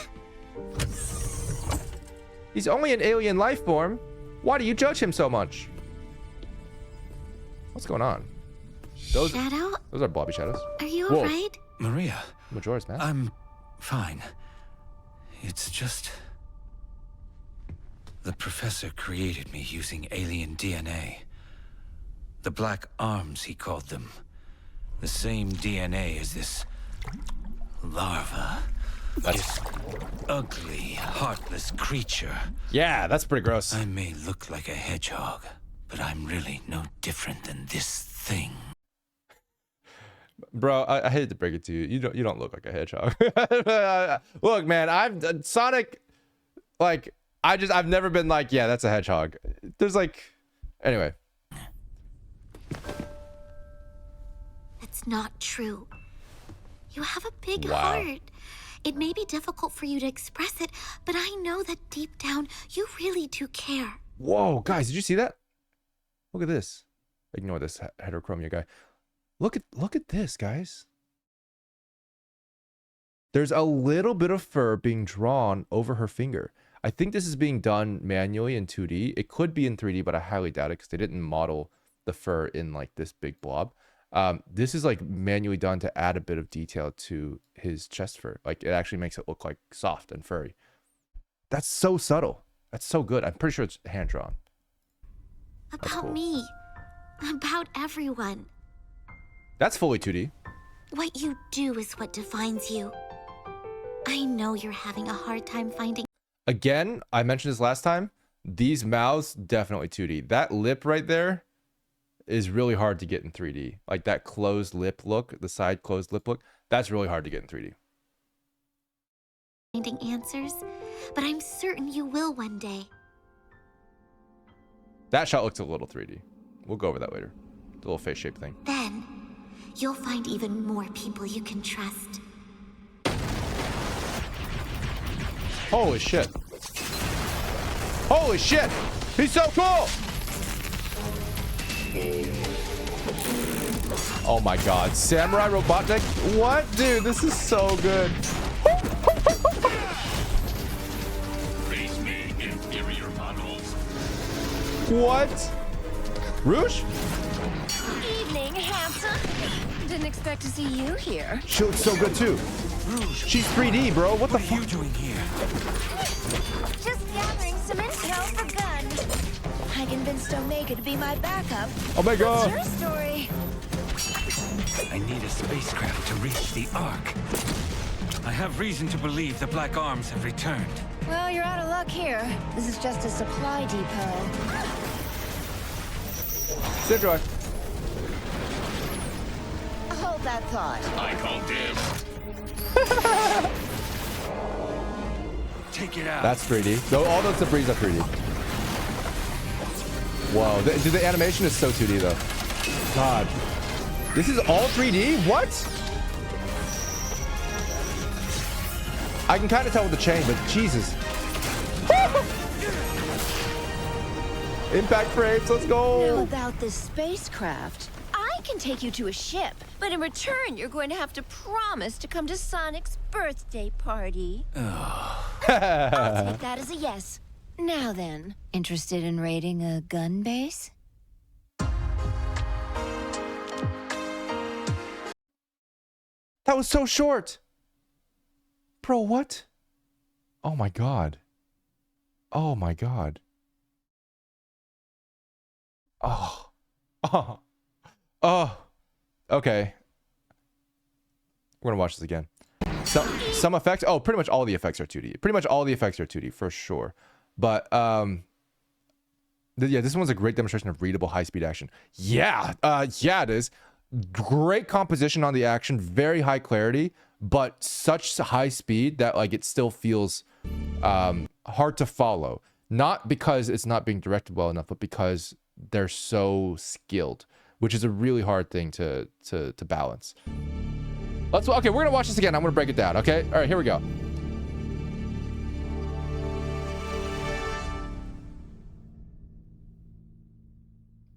He's only an alien life form. Why do you judge him so much? What's going on? Shadow? Those are blobby shadows. Are you alright? Maria. Majora's Mask. I'm fine. It's just... the professor created me using alien DNA. The black arms, he called them. The same DNA as this larva. This ugly, heartless creature. Yeah, that's pretty gross. I may look like a hedgehog, but I'm really no different than this thing. Bro, I hate to break it to you. You don't look like a hedgehog. Look, man, I'm Sonic. Like, I've never been like, yeah, that's a hedgehog. There's like, anyway. It's not true. You have a big heart. It may be difficult for you to express it, but I know that deep down, you really do care. Whoa, guys, did you see that? Look at this. Ignore this heterochromia guy. Look at this, guys. There's a little bit of fur being drawn over her finger. I think this is being done manually in 2D. It could be in 3D, but I highly doubt it because they didn't model the fur in like this big blob. This is like manually done to add a bit of detail to his chest fur. Like it actually makes it look like soft and furry. That's so subtle. That's so good. I'm pretty sure it's hand drawn. About me. About everyone. That's fully 2D. What you do is what defines you. I know you're having a hard time finding... Again, I mentioned this last time. These mouths, definitely 2D. That lip right there is really hard to get in 3D. Like that closed lip look, the side closed lip look, that's really hard to get in 3D. Finding answers, but I'm certain you will one day. That shot looks a little 3D. We'll go over that later. The little face shape thing. Then, you'll find even more people you can trust. Holy shit. Holy shit! He's so cool! Oh my god. Samurai Robotnik? What? Dude, this is so good. Praise me, inferior models. What? Rouge? Evening, handsome. Didn't expect to see you here. She looks so good too. She's 3D, bro. What the fuck? What are you doing here? Just gathering some intel for Gun. I convinced Omega to be my backup. Oh my god. What's your story? I need a spacecraft to reach the Ark. I have reason to believe the Black Arms have returned. Well, you're out of luck here. This is just a supply depot. Sidroy. Hold that thought. I call dibs. Take it out. That's 3D. No, all those debris are 3D. Whoa. The animation is so 2D though. God. This is all 3D? What? I can kind of tell with the chain, but Jesus. Impact frames, let's Now go. about this spacecraft. I can take you to a ship, but in return, you're going to have to promise to come to Sonic's birthday party. I'll take that as a yes. Now then, interested in raiding a gun base? That was so short. Bro, what? Oh my god. Oh my god. Oh. Oh. Oh. Okay. We're gonna watch this again. Some effects. Oh, pretty much all the effects are 2D. Pretty much all the effects are 2D for sure. But yeah, this one's a great demonstration of readable high-speed action. Yeah, yeah, it is. Great composition on the action, very high clarity, but such high speed that like it still feels hard to follow. Not because it's not being directed well enough, but because they're so skilled, which is a really hard thing to balance. Okay, we're gonna watch this again. I'm gonna break it down. Okay, all right, here we go.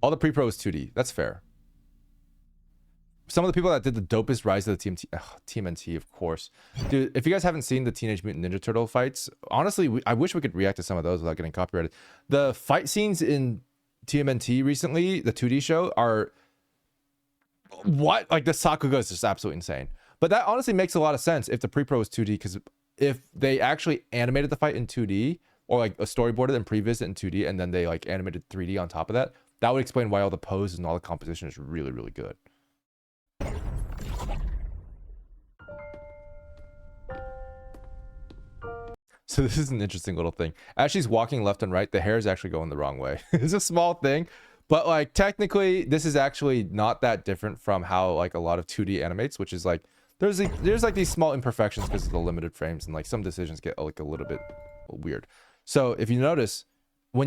All the pre-pro is 2D. That's fair. Some of the people that did the dopest Rise of the TMNT, of course. Dude, if you guys haven't seen the Teenage Mutant Ninja Turtle fights, honestly, I wish we could react to some of those without getting copyrighted. The fight scenes in TMNT recently, the 2D show, are... What? Like, the Sakuga is just absolutely insane. But that honestly makes a lot of sense if the pre-pro is 2D, because if they actually animated the fight in 2D, or like a storyboarded and previs in 2D, and then they like animated 3D on top of that, that would explain why all the poses and all the composition is really, really good. So this is an interesting little thing. As she's walking left and right, the hair is actually going the wrong way. It's a small thing, but like technically this is actually not that different from how like a lot of 2D animates, which is like there's like these small imperfections because of the limited frames, and like some decisions get like a little bit weird. So if you notice,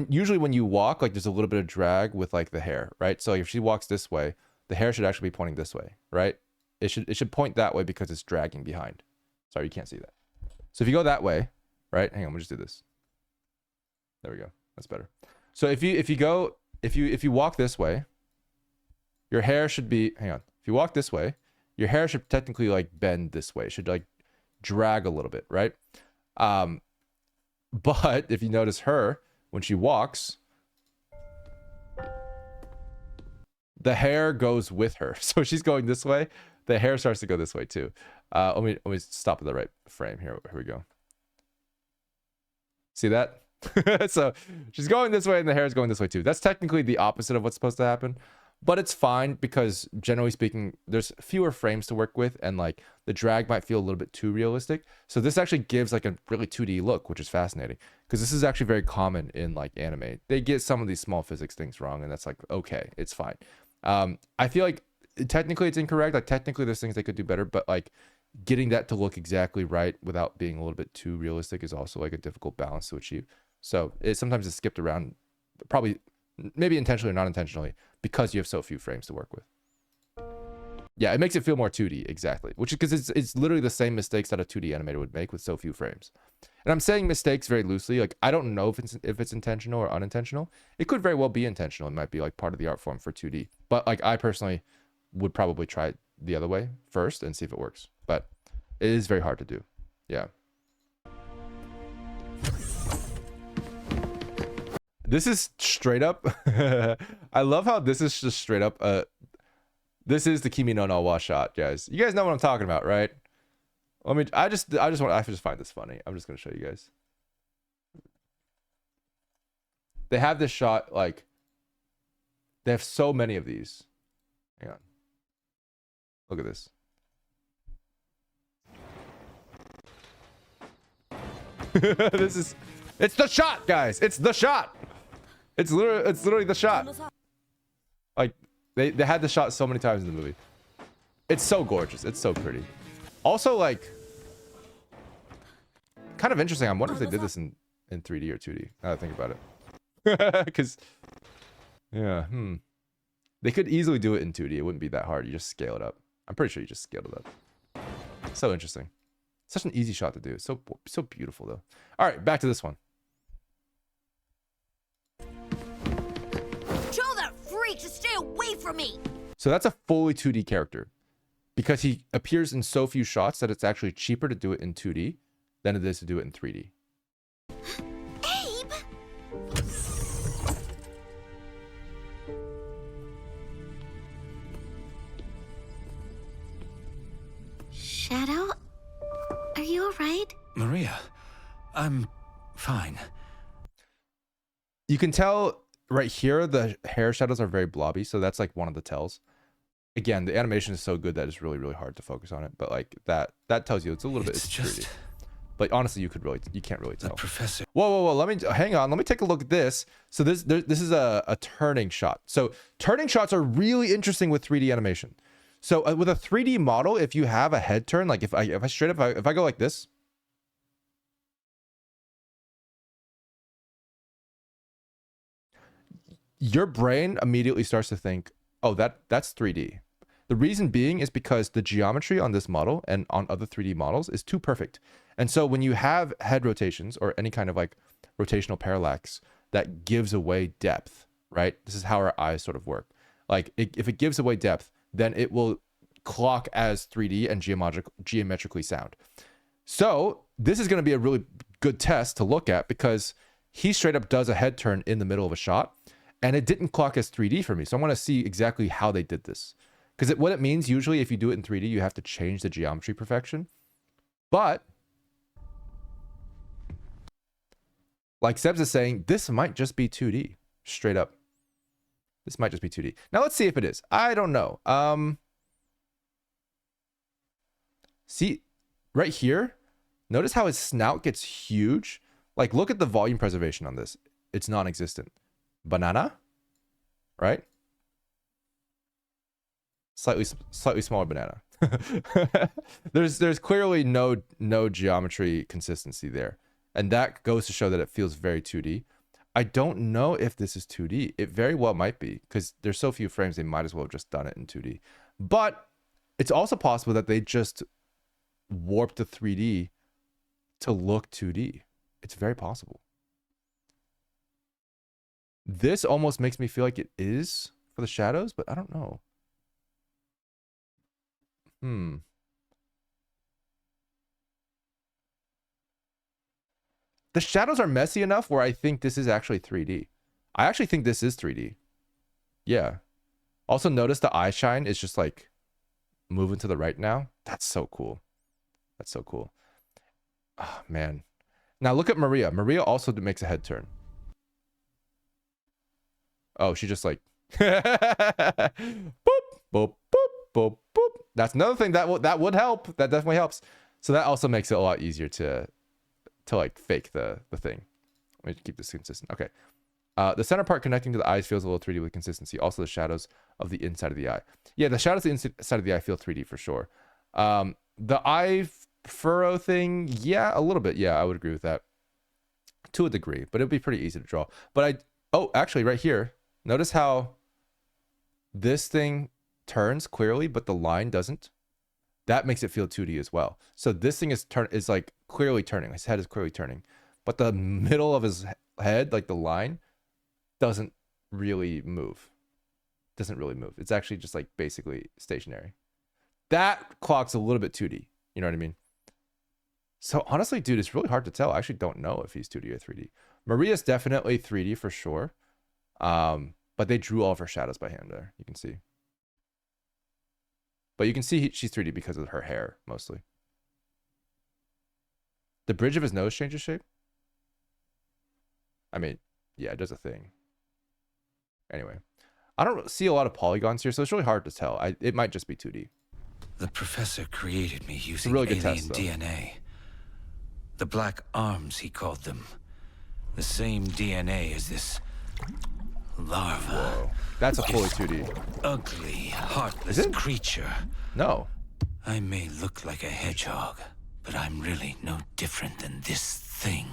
usually when you walk, like there's a little bit of drag with like the hair, right? So if she walks this way, the hair should actually be pointing this way, right? It should point that way because it's dragging behind. Sorry, you can't see that. So if you go that way, right? Hang on, we'll just do this. There we go. That's better. So if you walk this way, your hair should be, hang on. If you walk this way, your hair should technically like bend this way. It should like drag a little bit, right? But if you notice her, when she walks, the hair goes with her. So she's going this way, the hair starts to go this way too. Let me stop at the right frame here. Here we go. See that? So she's going this way and the hair is going this way too. That's technically the opposite of what's supposed to happen, but it's fine because generally speaking, there's fewer frames to work with, and like the drag might feel a little bit too realistic. So this actually gives like a really 2D look, which is fascinating because this is actually very common in like anime. They get some of these small physics things wrong, and that's like, okay, it's fine. I feel like technically it's incorrect. Like technically there's things they could do better, but like getting that to look exactly right without being a little bit too realistic is also like a difficult balance to achieve. So sometimes it's skipped around, probably maybe intentionally or not intentionally, because you have so few frames to work with. Yeah, it makes it feel more 2D, exactly. Which is because it's literally the same mistakes that a 2D animator would make with so few frames. And I'm saying mistakes very loosely. Like I don't know if it's intentional or unintentional. It could very well be intentional. It might be like part of the art form for 2D. But like I personally would probably try it the other way first and see if it works. But it is very hard to do. Yeah. This is straight up. I love how this is just straight up. This is the Kimi no Na wa shot, guys. You guys know what I'm talking about, right? I just find this funny. I'm just gonna show you guys. They have this shot, like they have so many of these. Hang on. Look at this. It's the shot, guys. It's the shot. It's literally the shot. Like they had the shot so many times in the movie. It's so gorgeous. It's so pretty. Also, like, kind of interesting. I'm wondering if they did this in 3D or 2D. Now that I think about it, because yeah, they could easily do it in 2D. It wouldn't be that hard. You just scale it up. I'm pretty sure you just scaled it up. So interesting. Such an easy shot to do. So beautiful though. All right, back to this one. Tell that freak to stay away from me. So that's a fully 2D character because he appears in so few shots that it's actually cheaper to do it in 2D than it is to do it in 3D. Abe! Shadow? Are you alright? Maria, I'm fine. You can tell right here the hair shadows are very blobby, so that's like one of the tells. Again, the animation is so good that it's really, really hard to focus on it, but like that tells you it's a little bit, it's just 3D. But honestly, you can't really tell. The professor. Whoa, let me hang on. Let me take a look at this. So this is a turning shot. So turning shots are really interesting with 3D animation. So with a 3D model, if you have a head turn, like if I go like this, your brain immediately starts to think, oh, that's 3D. The reason being is because the geometry on this model and on other 3D models is too perfect. And so when you have head rotations or any kind of like rotational parallax that gives away depth, right? This is how our eyes sort of work. Like if it gives away depth, then it will clock as 3D and geometrically sound. So this is going to be a really good test to look at because he straight up does a head turn in the middle of a shot and it didn't clock as 3D for me. So I want to see exactly how they did this. Because what it means, usually if you do it in 3D, you have to change the geometry perfection. But like Sebs is saying, this might just be 2D. Straight up. This might just be 2D. Now let's see if it is. I don't know. See, right here, notice how his snout gets huge. Like, look at the volume preservation on this. It's non-existent. Banana, right? Slightly smaller banana. There's clearly no geometry consistency there. And that goes to show that it feels very 2D. I don't know if this is 2D. It very well might be because there's so few frames, they might as well have just done it in 2D. But it's also possible that they just warped the 3D to look 2D. It's very possible. This almost makes me feel like it is for the shadows, but I don't know. The shadows are messy enough where I think this is actually 3D. I actually think this is 3D. Yeah. Also notice the eye shine is just like moving to the right now. That's so cool. That's so cool. Oh, man. Now look at Maria. Maria also makes a head turn. Oh, she just like boop, boop, boop, boop, boop. That's another thing that would help. That definitely helps. So that also makes it a lot easier to like fake the thing. Let me keep this consistent. Okay. The center part connecting to the eyes feels a little 3D with consistency. Also the shadows of the inside of the eye. Yeah, the shadows of the inside of the eye feel 3D for sure. The eye furrow thing, yeah, a little bit. Yeah, I would agree with that to a degree, but it'd be pretty easy to draw. But oh, actually right here, notice how this thing turns clearly, but the line doesn't. That makes it feel 2D as well. So this thing is like clearly turning. His head is clearly turning, but the middle of his head, like the line, doesn't really move. Doesn't really move. It's actually just like basically stationary. That clock's a little bit 2D. You know what I mean? So honestly, dude, it's really hard to tell. I actually don't know if he's 2D or 3D. Maria's definitely 3D for sure. But they drew all of her shadows by hand there. You can see. But you can see she's 3D because of her hair, mostly. The bridge of his nose changes shape. I mean, yeah, it does a thing. Anyway, I don't see a lot of polygons here, so it's really hard to tell. It might just be 2D. The professor created me using really good alien test, DNA. The black arms, he called them. The same DNA as this larva. Whoa. That's a fully 2D. Ugly, heartless creature. No. I may look like a hedgehog, but I'm really no different than this thing.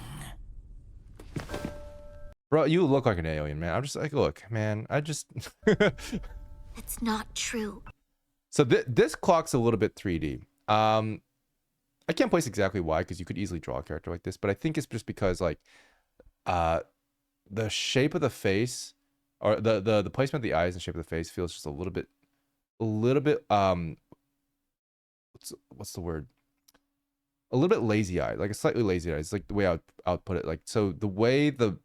Bro, you look like an alien, man. I'm just like, look, man, I just... It's not true. So this clock's a little bit 3D. I can't place exactly why, because you could easily draw a character like this, but I think it's just because, like, the shape of the face, or the placement of the eyes and shape of the face feels just a little bit a little bit what's the word? A little bit lazy eyed, like a slightly lazy eyed. It's like the way I would put it. Like, so the way the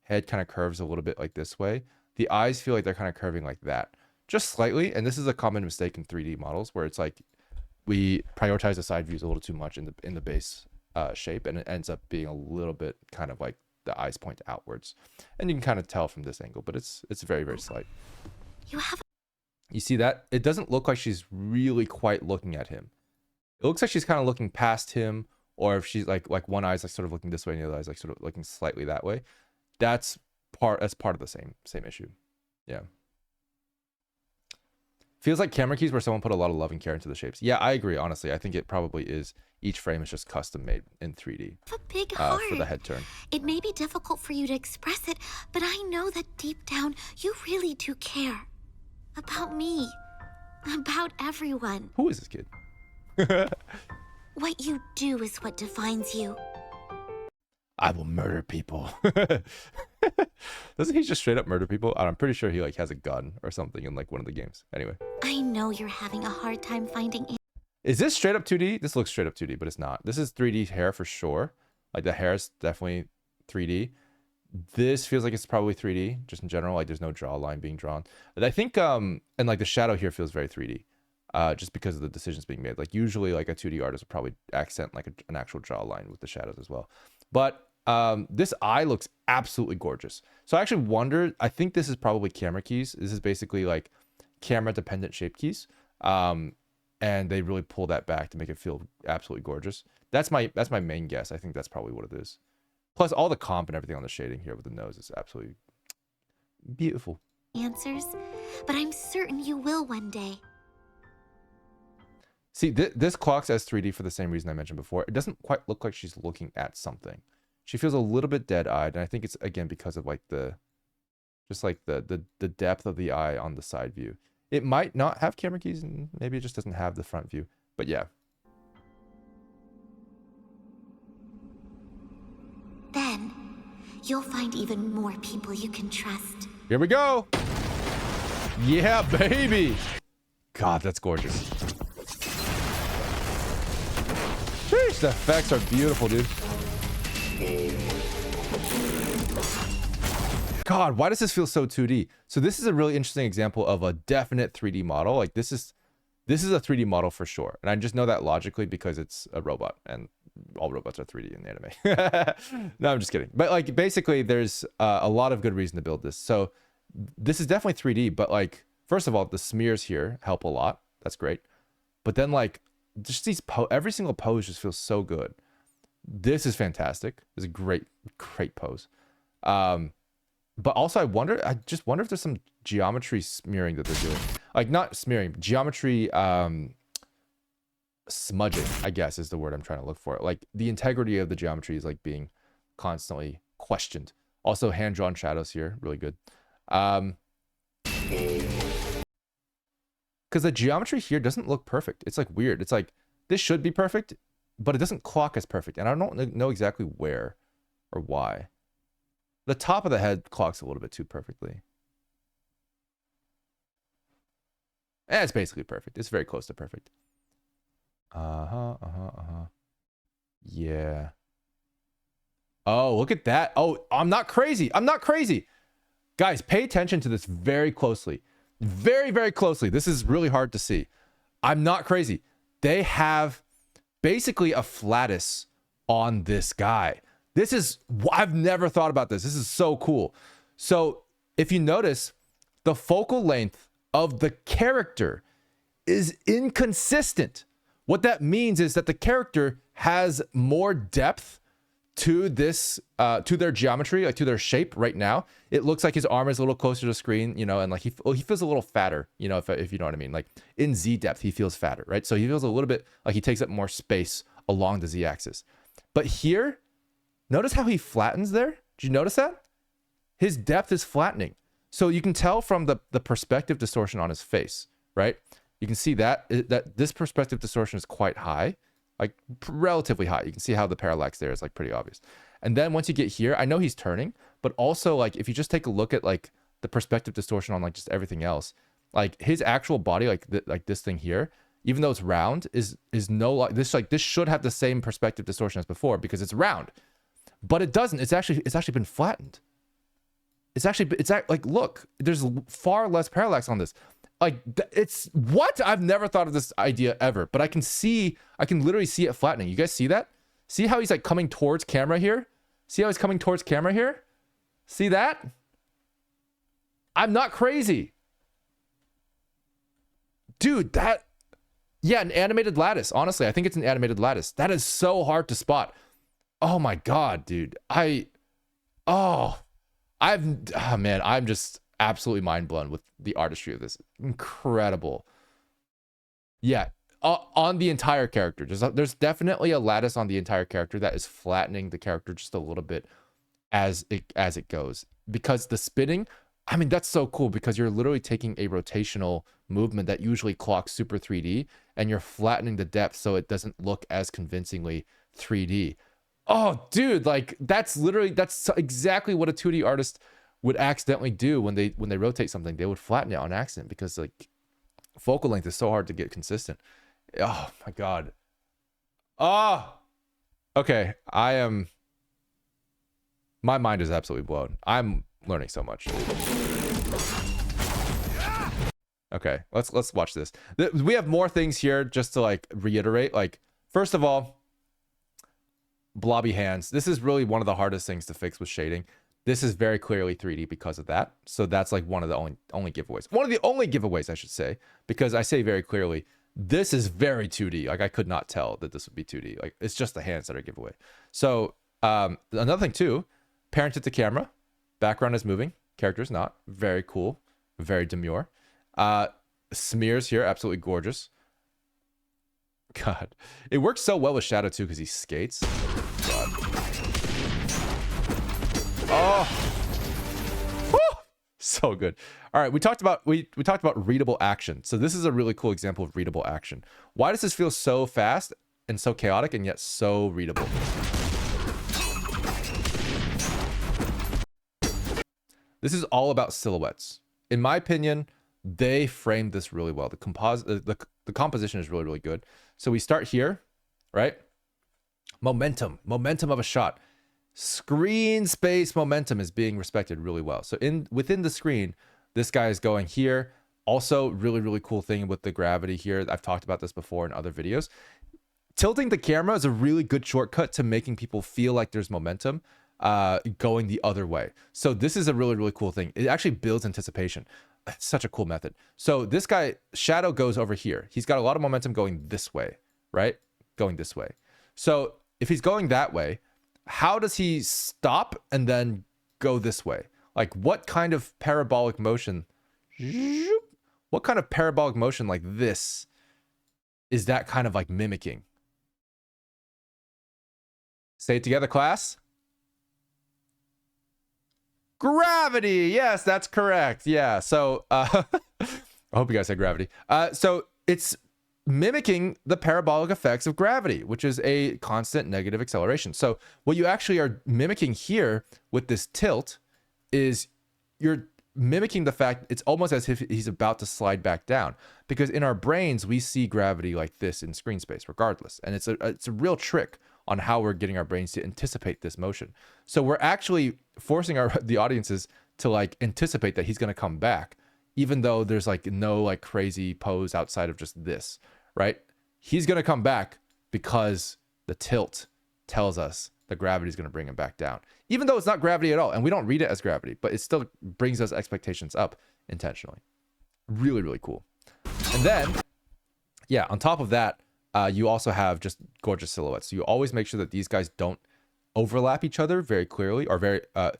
head kind of curves a little bit like this way, the eyes feel like they're kind of curving like that, just slightly. And this is a common mistake in 3D models where it's like we prioritize the side views a little too much in the base shape, and it ends up being a little bit kind of like the eyes point outwards, and you can kind of tell from this angle, but it's very, very slight. You see that? It doesn't look like she's really quite looking at him. It looks like she's kind of looking past him, or if she's like one eye's like sort of looking this way and the other eye's like sort of looking slightly that way. That's part of the same issue. Yeah. Feels like camera keys where someone put a lot of love and care into the shapes. Yeah, I agree. Honestly, I think it probably is. Each frame is just custom made in 3D. A big heart. For the head turn. It may be difficult for you to express it, but I know that deep down you really do care. About me. About everyone. Who is this kid? What you do is what defines you. I will murder people. Doesn't he just straight up murder people? I'm pretty sure he like has a gun or something in like one of the games. Anyway. I know you're having a hard time finding it. Is this straight up 2D? This looks straight up 2D, but it's not. This is 3D hair for sure. Like the hair is definitely 3D. This feels like it's probably 3D just in general. Like there's no jawline being drawn. But I think and like the shadow here feels very 3D. Just because of the decisions being made. Like usually like a 2D artist would probably accent like an actual jawline with the shadows as well. But this eye looks absolutely gorgeous. So I actually wondered, I think this is probably camera keys. This is basically like camera dependent shape keys. And they really pull that back to make it feel absolutely gorgeous. That's my main guess. I think that's probably what it is. Plus all the comp and everything on the shading here with the nose is absolutely beautiful. Answers, but I'm certain you will one day. See, this clocks as 3D for the same reason I mentioned before. It doesn't quite look like she's looking at something. She feels a little bit dead-eyed, and I think it's, again, because of like the depth of the eye on the side view. It might not have camera keys, and maybe it just doesn't have the front view. But yeah. Then, you'll find even more people you can trust. Here we go! Yeah, baby! God, that's gorgeous. Sheesh, the effects are beautiful, dude. God, why does this feel so 2D? So this is a really interesting example of a definite 3D model. Like this is a 3D model for sure. And I just know that logically because it's a robot and all robots are 3D in the anime. No, I'm just kidding. But like basically there's a lot of good reason to build this. So this is definitely 3D, but like, first of all, the smears here help a lot. That's great. But then like, just every single pose just feels so good. This is fantastic. It's a great pose. But also I just wonder if there's some geometry smearing that they're doing. Like not smearing, geometry smudging, I guess is the word I'm trying to look for. Like the integrity of the geometry is like being constantly questioned. Also hand-drawn shadows here, really good. Because the geometry here doesn't look perfect. It's like weird. It's like this should be perfect, but it doesn't clock as perfect. And I don't know exactly where or why. The top of the head clocks a little bit too perfectly. And it's basically perfect. It's very close to perfect. Yeah. Oh, look at that. Oh, I'm not crazy. I'm not crazy. Guys, pay attention to this very closely. Very, very closely. This is really hard to see. I'm not crazy. They have basically a flatus on this guy. This is, I've never thought about this. This is so cool. So if you notice, the focal length of the character is inconsistent. What that means is that the character has more depth to this, to their geometry, like to their shape right now. It looks like his arm is a little closer to the screen, you know, and like he feels a little fatter, you know, if you know what I mean. Like in Z depth, he feels fatter, right? So he feels a little bit like he takes up more space along the Z axis. But here, notice how he flattens there? Did you notice that? His depth is flattening. So you can tell from the perspective distortion on his face, right? You can see that this perspective distortion is quite high, like relatively high. You can see how the parallax there is like pretty obvious. And then once you get here, I know he's turning, but also like if you just take a look at like the perspective distortion on like just everything else, Like his actual body, like this thing here, even though it's round, is no like this should have the same perspective distortion as before because it's round, but it doesn't. It's actually been flattened. It's like, look, there's far less parallax on this. Like it's what? I've never thought of this idea ever, but I can literally see it flattening. You guys see that? See how he's like coming towards camera here? See how he's coming towards camera here? See that? I'm not crazy. Dude, yeah, an animated lattice. Honestly, I think it's an animated lattice. That is so hard to spot. Oh my God, dude. Oh man, I'm just absolutely mind blown with the artistry of this. Incredible. Yeah, on the entire character. There's definitely a lattice on the entire character that is flattening the character just a little bit as it goes. Because the spinning, I mean, that's so cool because you're literally taking a rotational movement that usually clocks super 3D and you're flattening the depth so it doesn't look as convincingly 3D. Oh, dude, like that's exactly what a 2D artist would accidentally do when they rotate something. They would flatten it on accident because like focal length is so hard to get consistent. Oh my God. Oh, okay. My mind is absolutely blown. I'm learning so much. Okay, let's watch this. We have more things here just to like reiterate. Like, first of all, blobby hands. This is really one of the hardest things to fix with shading. This is very clearly 3D because of that. So that's like one of the only giveaways. One of the only giveaways, I should say, because I say very clearly, this is very 2D. Like I could not tell that this would be 2D. Like it's just the hands that are giveaway. So another thing too, parented to camera, background is moving, character is not. Very cool, very demure. Smears here, absolutely gorgeous. God, it works so well with Shadow too because he skates. God. Oh, woo! So good. All right, we talked about readable action. So this is a really cool example of readable action. Why does this feel so fast and so chaotic and yet so readable? This is all about silhouettes. In my opinion, they framed this really well. The composition is really, really good. So we start here, right? Momentum of a shot. Screen space momentum is being respected really well. So within the screen, this guy is going here. Also, really, really cool thing with the gravity here. I've talked about this before in other videos. Tilting the camera is a really good shortcut to making people feel like there's momentum going the other way. So this is a really, really cool thing. It actually builds anticipation. It's such a cool method. So this guy, Shadow, goes over here. He's got a lot of momentum going this way, right? Going this way. So if he's going that way, how does he stop and then go this way? Like what kind of parabolic motion? What kind of parabolic motion like this is that kind of like mimicking? Say it together, class. Gravity. Yes, that's correct. Yeah. So I hope you guys said gravity. So it's mimicking the parabolic effects of gravity, which is a constant negative acceleration. So what you actually are mimicking here with this tilt is you're mimicking the fact it's almost as if he's about to slide back down, because in our brains we see gravity like this in screen space regardless, and it's a real trick on how we're getting our brains to anticipate this motion. So we're actually forcing the audiences to like anticipate that he's going to come back, even though there's like no like crazy pose outside of just this, right? He's going to come back because the tilt tells us the gravity is going to bring him back down, even though it's not gravity at all. And we don't read it as gravity, but it still brings those expectations up intentionally. Really, really cool. And then, yeah, on top of that, you also have just gorgeous silhouettes. So you always make sure that these guys don't overlap each other very clearly, or very, hang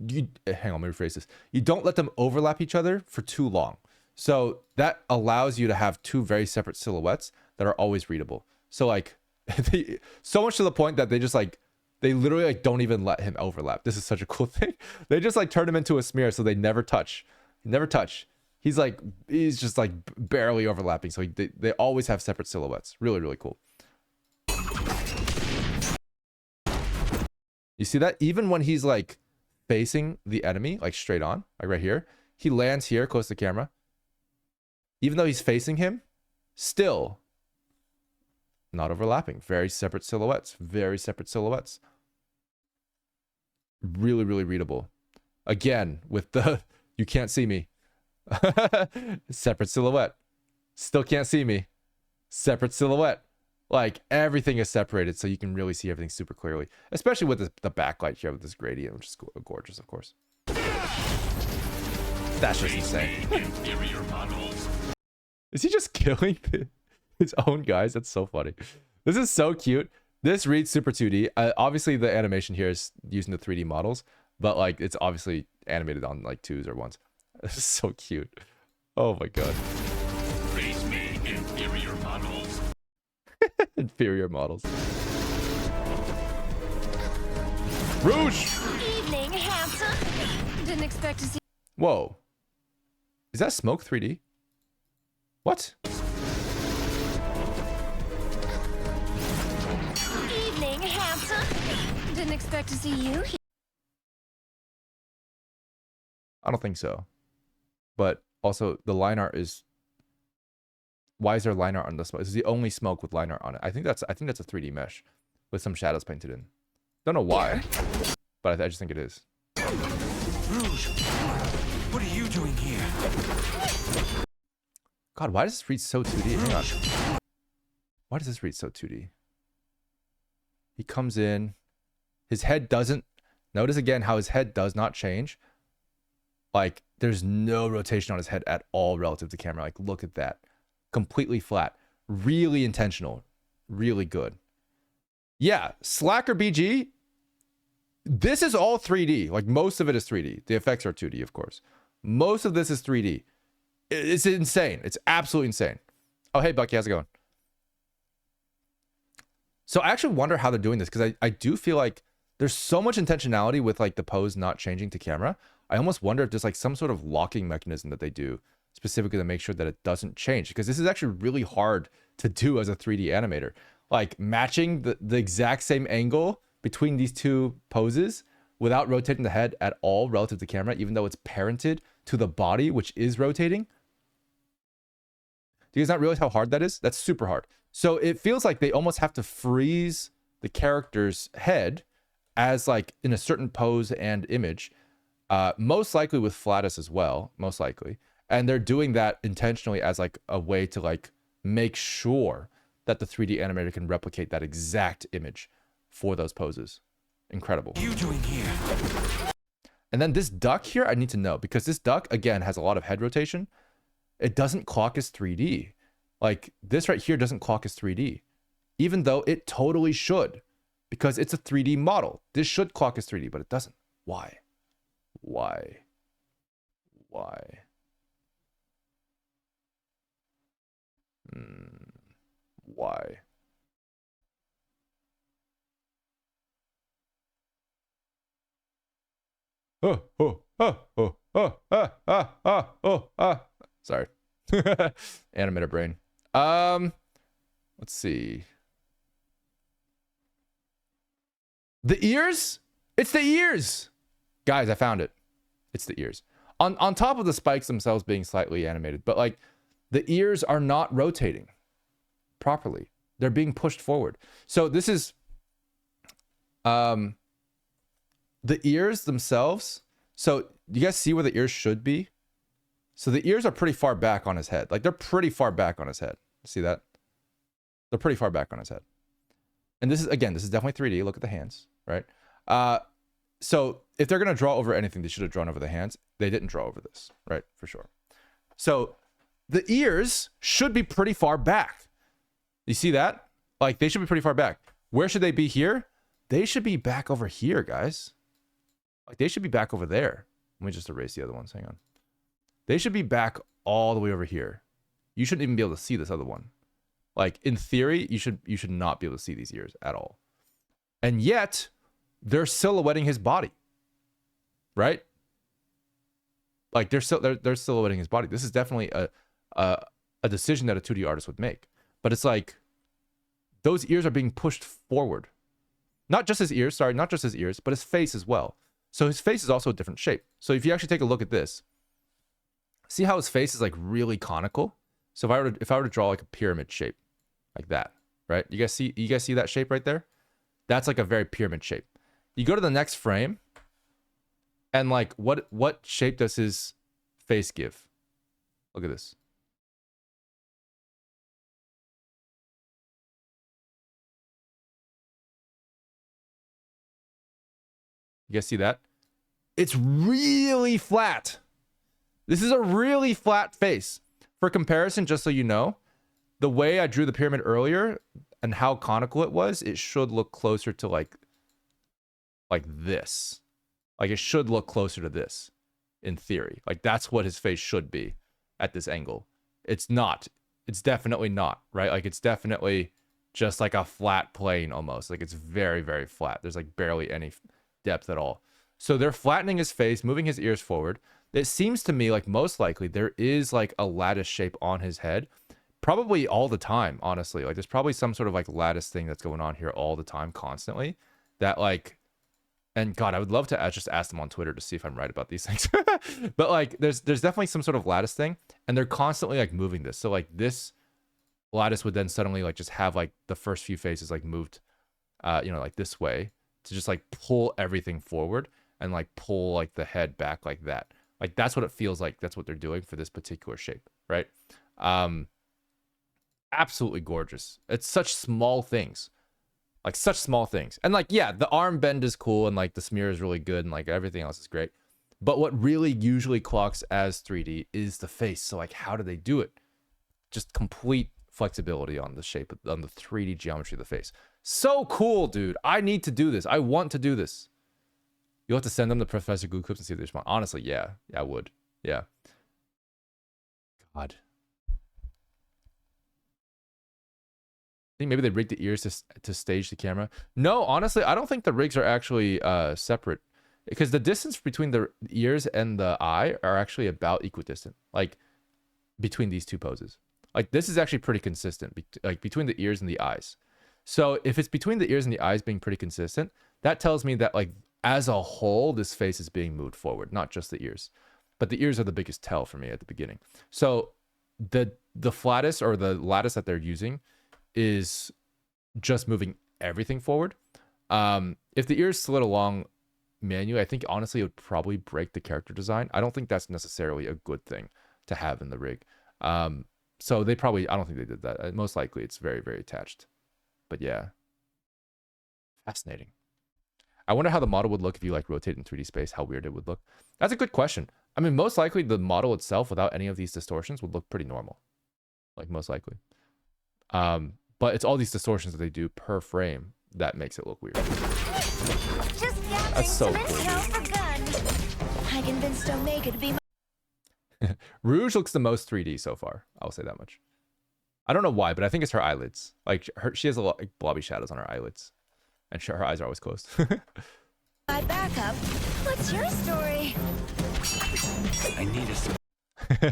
on, let me rephrase this. You don't let them overlap each other for too long. So that allows you to have two very separate silhouettes that are always readable. So like, so much to the point that they literally like don't even let him overlap. This is such a cool thing. They just like turn him into a smear so they never touch. Never touch. He's just like barely overlapping. So they always have separate silhouettes. Really, really cool. You see that? Even when he's like facing the enemy, like straight on, like right here, he lands here close to the camera. even though he's facing him, still not overlapping. Very separate silhouettes. Very separate silhouettes. Really, really readable. Again, with the you can't see me. Separate silhouette. Still can't see me. Separate silhouette. Like, everything is separated so you can really see everything super clearly. Especially with the backlight here with this gradient, which is gorgeous, of course. That's just insane. Inferior models. Is he just killing his own guys? That's so funny. This is so cute. This reads super 2D. Obviously, the animation here is using the 3D models, but like it's obviously animated on like 2s or 1s. This is so cute. Oh my god. Face me, inferior models. Inferior models. Rouge! Evening, handsome. Didn't expect to see. Whoa. Is that smoke 3D? What? Evening, handsome. Didn't expect to see you here. I don't think so. But also, the line art is... Why is there line art on the smoke? This is the only smoke with line art on it. I think that's a 3D mesh with some shadows painted in. Don't know why, but I just think it is. Rouge, what are you doing here? God, why does this read so 2D? Hang on. Why does this read so 2D? He comes in. His head doesn't... Notice again how his head does not change. Like, there's no rotation on his head at all relative to camera. Like, look at that. Completely flat. Really intentional. Really good. Yeah, Slacker BG. This is all 3D. Like, most of it is 3D. The effects are 2D, of course. Most of this is 3D. It's insane. It's absolutely insane. Oh, hey, Bucky. How's it going? So I actually wonder how they're doing this, because I do feel like there's so much intentionality with like the pose not changing to camera. I almost wonder if there's like some sort of locking mechanism that they do specifically to make sure that it doesn't change, because this is actually really hard to do as a 3D animator. Like matching the exact same angle between these two poses without rotating the head at all relative to camera, even though it's parented to the body, which is rotating. Do you guys not realize how hard that is? That's super hard. So it feels like they almost have to freeze the character's head as like in a certain pose and image, most likely with flatus as well, most likely. And they're doing that intentionally as like a way to like make sure that the 3D animator can replicate that exact image for those poses. Incredible. What are you doing here? And then this duck here, I need to know, because this duck, again, has a lot of head rotation. It doesn't clock as 3D. Like, this right here doesn't clock as 3D, even though it totally should, because it's a 3D model. This should clock as 3D, but it doesn't. Why? Why? Why? Why? Sorry. Animator brain. Let's see. The ears? It's the ears. Guys, I found it. It's the ears. On top of the spikes themselves being slightly animated, but like the ears are not rotating properly. They're being pushed forward. So this is the ears themselves. So you guys see where the ears should be? So the ears are pretty far back on his head. Like they're pretty far back on his head. See that? They're pretty far back on his head. And this is, again, this is definitely 3D. Look at the hands, right? So if they're going to draw over anything, they should have drawn over the hands. They didn't draw over this, right? For sure. So the ears should be pretty far back. You see that? Like they should be pretty far back. Where should they be here? They should be back over here, guys. Like they should be back over there. Let me just erase the other ones. Hang on. They should be back all the way over here. You shouldn't even be able to see this other one. Like in theory, you should not be able to see these ears at all. And yet, they're silhouetting his body. Right? Like they're silhouetting his body. This is definitely a decision that a 2D artist would make. But it's like those ears are being pushed forward. Not just his ears, sorry, not just his ears, but his face as well. So his face is also a different shape. So if you actually take a look at this, see how his face is like really conical? So if I were to draw like a pyramid shape, like that, right? You guys see that shape right there? That's like a very pyramid shape. You go to the next frame, and like what shape does his face give? Look at this. You guys see that? It's really flat. This is a really flat face. For comparison, just so you know, the way I drew the pyramid earlier and how conical it was, it should look closer to like this. Like it should look closer to this in theory. Like that's what his face should be at this angle. It's not. It's definitely not, right? Like it's definitely just like a flat plane almost. Like it's very, very flat. There's like barely any depth at all. So they're flattening his face, moving his ears forward. It seems to me like most likely there is like a lattice shape on his head, probably all the time, honestly. Like there's probably some sort of like lattice thing that's going on here all the time, constantly. That like, and God, I would love to just ask them on Twitter to see if I'm right about these things. But like there's definitely some sort of lattice thing, and they're constantly like moving this. So like this lattice would then suddenly like just have like the first few faces like moved, like this way to just like pull everything forward and like pull like the head back like that. Like that's what it feels like. That's what they're doing for this particular shape, right? Absolutely gorgeous. It's such small things, like such small things. And like, yeah, the arm bend is cool and like the smear is really good and like everything else is great. But what really usually clocks as 3D is the face. So like, how do they do it? Just complete flexibility on the shape, on the 3D geometry of the face. So cool, dude. I need to do this. I want to do this. You'll have to send them the Professor Goo clips and see if they respond. Honestly, yeah. I would. Yeah. God. I think maybe they rigged the ears to stage the camera. No, honestly, I don't think the rigs are actually separate. Because the distance between the ears and the eye are actually about equidistant. Like, between these two poses. Like, this is actually pretty consistent. Like, between the ears and the eyes. So, if it's between the ears and the eyes being pretty consistent, that tells me that, like, as a whole, this face is being moved forward, not just the ears. But the ears are the biggest tell for me at the beginning. So the flattest or the lattice that they're using is just moving everything forward. If the ears slid along manually, I think honestly it would probably break the character design. I don't think that's necessarily a good thing to have in the rig. So they probably, I don't think they did that. Most likely it's very, very attached. But yeah. Fascinating. I wonder how the model would look if you like rotate in 3D space, how weird it would look. That's a good question. I mean, most likely the model itself without any of these distortions would look pretty normal. Like most likely. But it's all these distortions that they do per frame that makes it look weird. That's so cool. I convinced Omega to be my Rouge looks the most 3D so far. I'll say that much. I don't know why, but I think it's her eyelids. Like she has a lot like blobby shadows on her eyelids. And her eyes are always closed. my backup. What's your story? I need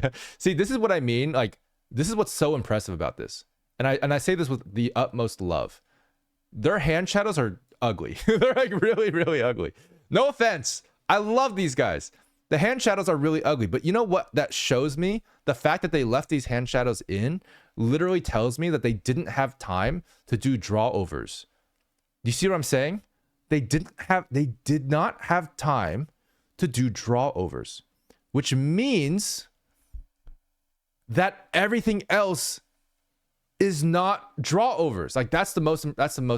a... See, this is what I mean. Like, this is what's so impressive about this. And I say this with the utmost love. Their hand shadows are ugly. They're like really, really ugly. No offense. I love these guys. The hand shadows are really ugly. But you know what that shows me? The fact that they left these hand shadows in literally tells me that they didn't have time to do draw overs. You see what I'm saying? They did not have time to do draw overs, which means that everything else is not draw overs. Like that's the most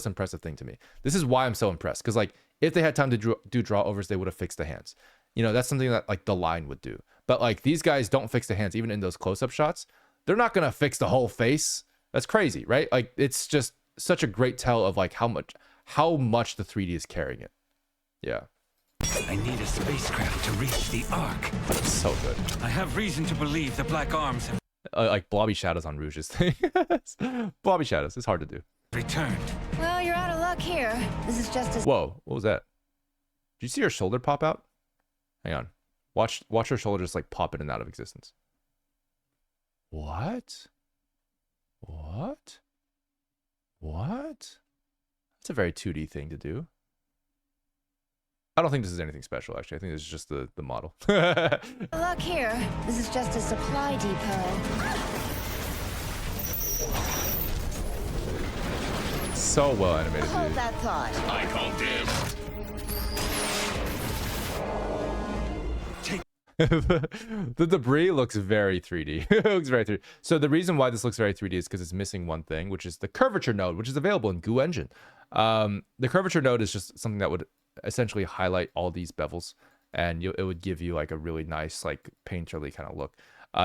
impressive thing to me. This is why I'm so impressed. Because like if they had time to do draw overs, they would have fixed the hands. You know, that's something that like the line would do. But like these guys don't fix the hands, even in those close-up shots. They're not gonna fix the whole face. That's crazy, right? Like it's just such a great tell of like how much the 3D is carrying it. Yeah. I need a spacecraft to reach the Ark. It's so good. I have reason to believe the Black Arms have like blobby shadows on Rouge's thing. Blobby shadows. It's hard to do. returned. Well, you're out of luck here. This is just as... Whoa, what was that? Did you see her shoulder pop out? Hang on. Watch her shoulder just like pop in and out of existence. What? What? What? That's a very 2D thing to do. I don't think this is anything special, actually. I think this is just the model. Look here. This is just a supply depot. So well animated, Hold dude. that thought. I call dibs. The debris looks very 3D. It looks very 3D. So the reason why this looks very 3D is because it's missing one thing, which is the curvature node, which is available in Goo Engine. The curvature node is just something that would essentially highlight all these bevels, and it would give you like a really nice, like painterly kind of look.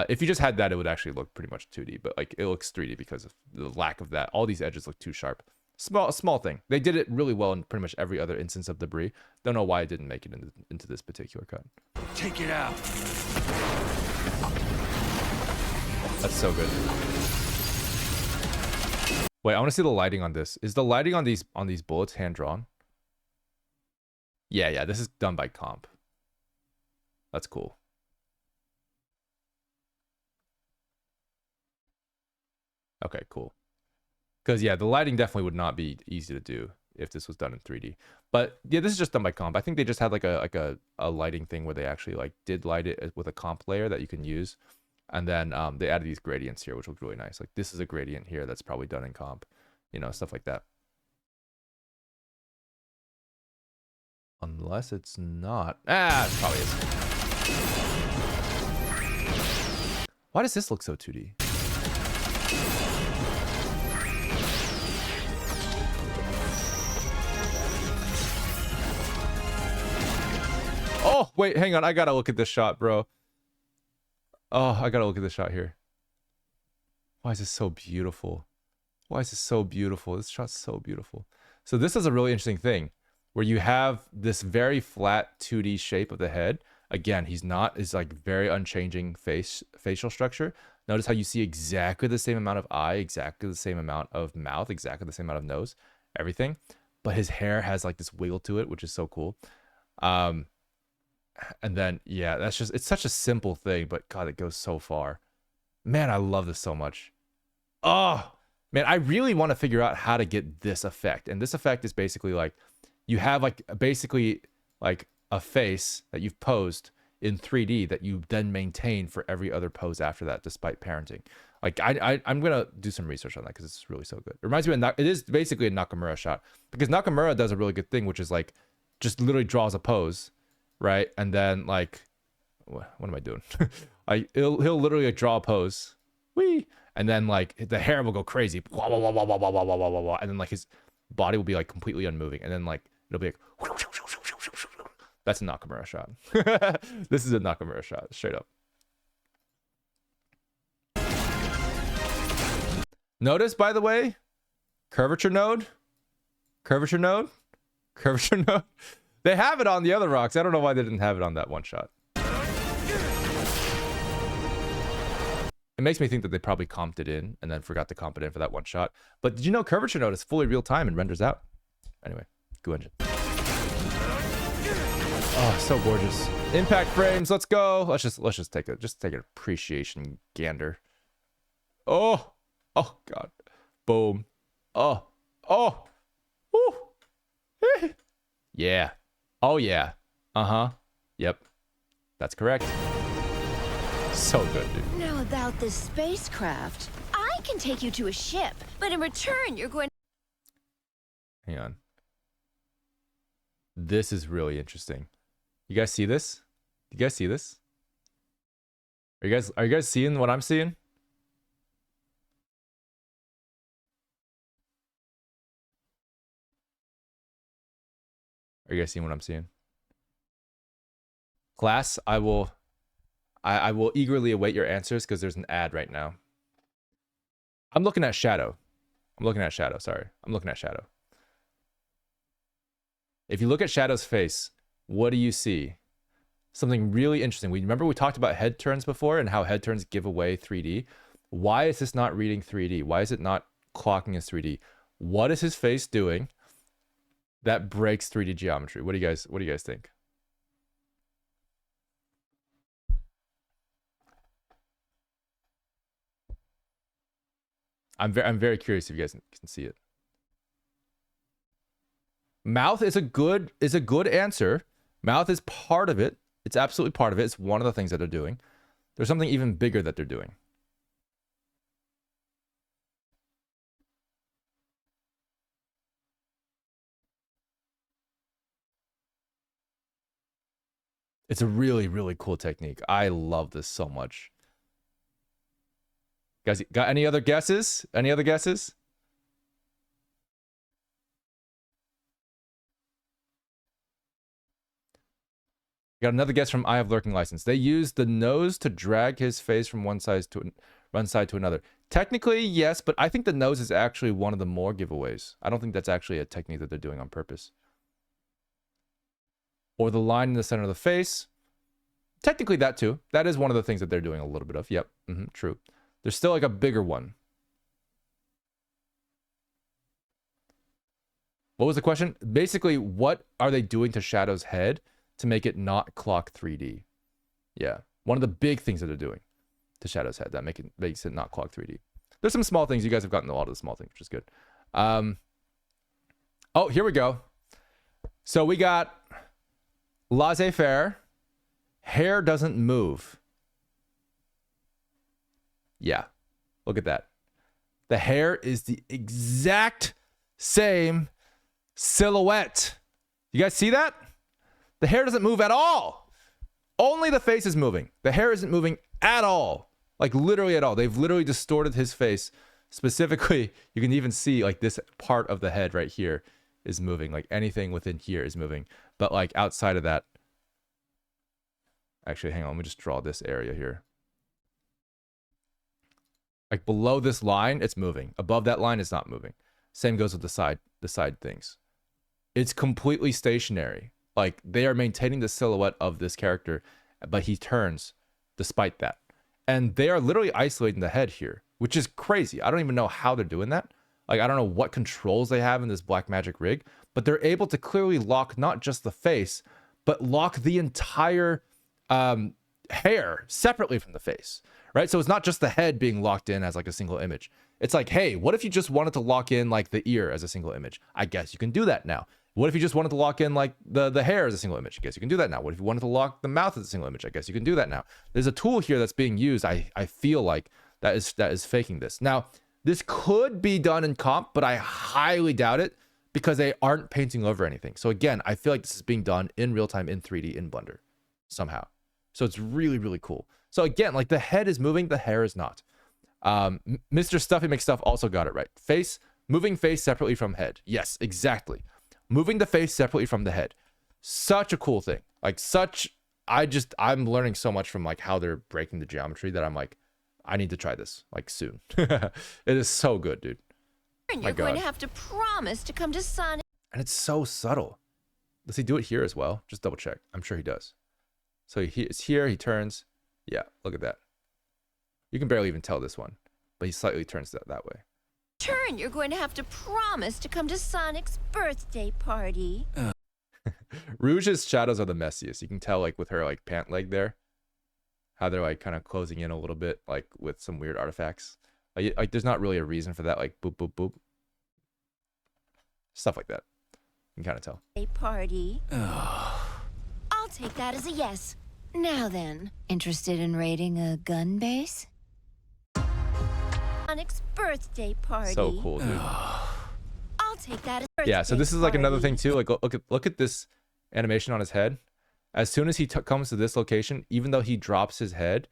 If you just had that, it would actually look pretty much 2D, but like it looks 3D because of the lack of that. All these edges look too sharp. Small thing. They did it really well in pretty much every other instance of debris. Don't know why it didn't make it into this particular cut. Take it out. That's so good. Wait, I want to see the lighting on this. Is the lighting on these bullets hand drawn? Yeah, this is done by comp. That's cool. Okay, cool. Because yeah, the lighting definitely would not be easy to do if this was done in 3D. But yeah, this is just done by comp. I think they just had like a lighting thing where they actually like did light it with a comp layer that you can use, and then they added these gradients here, which look really nice. Like this is a gradient here that's probably done in comp, you know, stuff like that. Unless it's not. It probably is. Why does this look so 2D? Oh, wait, hang on. I gotta look at this shot, bro. Oh, I gotta look at this shot here. Why is this so beautiful? Why is this so beautiful? This shot's so beautiful. So this is a really interesting thing where you have this very flat 2D shape of the head. Again, is like very unchanging facial structure. Notice how you see exactly the same amount of eye, exactly the same amount of mouth, exactly the same amount of nose, everything. But his hair has like this wiggle to it, which is so cool. And then, yeah, it's such a simple thing, but God, it goes so far. Man, I love this so much. Oh, man, I really want to figure out how to get this effect. And this effect is basically like, you have like basically like a face that you've posed in 3D that you then maintain for every other pose after that, despite parenting. Like I'm gonna do some research on that because it's really so good. It reminds me of it is basically a Nakamura shot, because Nakamura does a really good thing, which is like just literally draws a pose, right? And then like, what am I doing? He'll literally like, draw a pose, and then like the hair will go crazy, and then like his body will be like completely unmoving, and then like it'll be like, that's a Nakamura shot. This is a Nakamura shot, straight up. Notice, by the way, curvature node. They have it on the other rocks. I don't know why they didn't have it on that one shot. It makes me think that they probably comped it in and then forgot to comp it in for that one shot. But did you know curvature node is fully real time and renders out? Anyway, Goo Engine. Oh, so gorgeous. Impact frames, let's go. Let's just take an appreciation gander. Oh God. Boom. Oh. Woo. Yeah. Oh yeah. Uh-huh. Yep. That's correct. So good, dude. Now about this spacecraft. I can take you to a ship, but in return you're going... Hang on. This is really interesting. You guys see this? You guys see this? Are you guys seeing what I'm seeing? Are you guys seeing what I'm seeing? Class, I will eagerly await your answers because there's an ad right now. I'm looking at Shadow. Sorry. I'm looking at Shadow. If you look at Shadow's face, what do you see? Something really interesting. Remember we talked about head turns before and how head turns give away 3D. Why is this not reading 3D? Why is it not clocking as 3D? What is his face doing that breaks 3D geometry? What do you guys think? I'm very curious if you guys can see it. Mouth is a good answer. Mouth is part of it. It's absolutely part of it. It's one of the things that they're doing. There's something even bigger that they're doing. It's a really, really cool technique. I love this so much. Guys, got any other guesses? Any other guesses? Got another guess from I Have Lurking License. They use the nose to drag his face from one side to another. Technically, yes, but I think the nose is actually one of the more giveaways. I don't think that's actually a technique that they're doing on purpose. Or the line in the center of the face. Technically, that too. That is one of the things that they're doing a little bit of. Yep, true. There's still like a bigger one. What was the question? Basically, what are they doing to Shadow's head to make it not clock 3D? Yeah, one of the big things that they're doing to Shadow's head that makes it not clock 3D. There's some small things. You guys have gotten a lot of the small things, which is good. Oh, here we go. So we got laissez-faire. Hair doesn't move. Yeah, look at that. The hair is the exact same silhouette. You guys see that? The hair doesn't move at all. Only the face is moving. The hair isn't moving at all. Like literally at all. They've literally distorted his face. Specifically, you can even see like this part of the head right here is moving. Like anything within here is moving. But like outside of that, actually, hang on. Let me just draw this area here. Like below this line, it's moving. Above that line, it's not moving. Same goes with the side things. It's completely stationary. Like they are maintaining the silhouette of this character, but he turns despite that. And they are literally isolating the head here, which is crazy. I don't even know how they're doing that. Like, I don't know what controls they have in this black magic rig, but they're able to clearly lock not just the face, but lock the entire hair separately from the face, right? So it's not just the head being locked in as like a single image. It's like, hey, what if you just wanted to lock in like the ear as a single image? I guess you can do that now. What if you just wanted to lock in like the hair as a single image? I guess you can do that now. What if you wanted to lock the mouth as a single image? I guess you can do that now. There's a tool here that's being used. I feel like that is faking this. Now, this could be done in comp, but I highly doubt it because they aren't painting over anything. So again, I feel like this is being done in real time in 3D in Blender somehow. So it's really, really cool. So again, like the head is moving, the hair is not. Mr. Stuffy McStuff also got it right. Face, moving face separately from head. Yes, exactly. Moving the face separately from the head. Such a cool thing. Like I'm learning so much from like how they're breaking the geometry that I'm like, I need to try this like soon. It is so good, dude. And you're going to have to promise to come to Sun. And it's so subtle. Does he do it here as well? Just double check. I'm sure he does. So it's here, he turns. Yeah, look at that. You can barely even tell this one, but he slightly turns that way. Turn, you're going to have to promise to come to Sonic's birthday party. Rouge's shadows are the messiest. You can tell like with her like pant leg there, how they're like kind of closing in a little bit, like with some weird artifacts. Like there's not really a reason for that, like boop, boop, boop. Stuff like that. You can kind of tell. A party. I'll take that as a yes. Now then, interested in raiding a gun base? Sonic's birthday party. So cool, dude. I'll take that as birthday Yeah, so this is like another party. thing too. Like look at this animation on his head. As soon as he comes to this location, even though he drops his head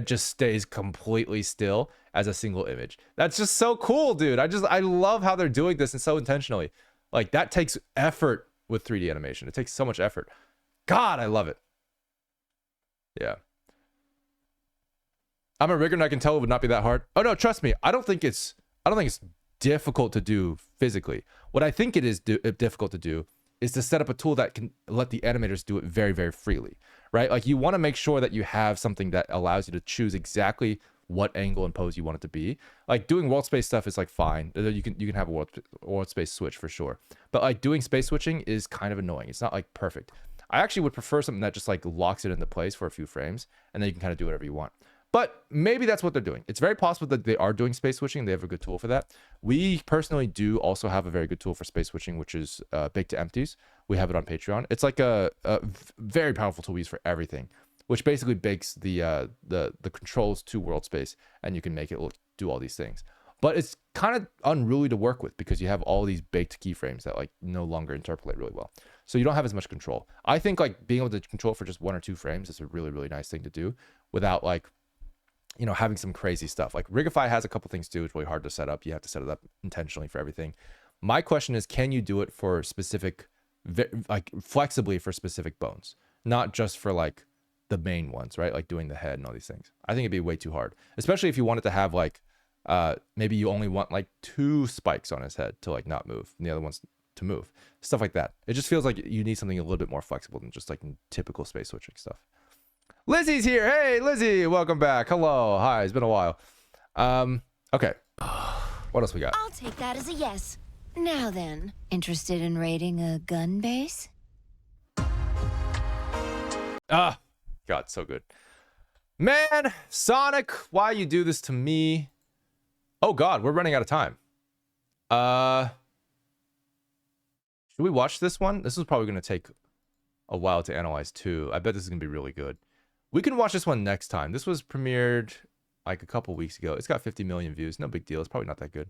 just stays completely still as a single image. That's just so cool, dude. I love how they're doing this and so intentionally. Like that takes effort with 3D animation. It takes so much effort. God, I love it. Yeah. I'm a rigger and I can tell it would not be that hard. Oh no, trust me. I don't think it's difficult to do physically. What I think it is difficult to do is to set up a tool that can let the animators do it very, very freely, right? Like you want to make sure that you have something that allows you to choose exactly what angle and pose you want it to be. Like doing world space stuff is like fine. You can have a world space switch for sure. But like doing space switching is kind of annoying. It's not like perfect. I actually would prefer something that just like locks it into place for a few frames and then you can kind of do whatever you want. But maybe that's what they're doing. It's very possible that they are doing space switching. They have a good tool for that. We personally do also have a very good tool for space switching, which is Bake to Empties. We have it on Patreon. It's like a very powerful tool we use for everything, which basically bakes the controls to world space, and you can make it do all these things. but it's kind of unruly to work with because you have all these baked keyframes that like no longer interpolate really well. So you don't have as much control. I think like being able to control for just 1 or 2 frames is a really, really nice thing to do without like, you know, having some crazy stuff. Like Rigify has a couple things too. It's really hard to set up. You have to set it up intentionally for everything. My question is, can you do it for specific, like flexibly for specific bones, not just for like the main ones, right? Like doing the head and all these things. I think it'd be way too hard, especially if you wanted to have like, maybe you only want like 2 spikes on his head to like not move and the other ones to move, stuff like that. It just feels like you need something a little bit more flexible than just like typical space switching stuff. Lizzie's here. Hey, Lizzie, welcome back. Hello. Hi. It's been a while. Okay. What else we got? I'll take that as a yes. Now then, interested in raiding a gun base? Ah, God, so good. Man, Sonic, why you do this to me? Oh God, we're running out of time. Should we watch this one? This is probably going to take a while to analyze too. I bet this is going to be really good. We can watch this one next time. This was premiered like a couple weeks ago. It's got 50 million views. No big deal. It's probably not that good.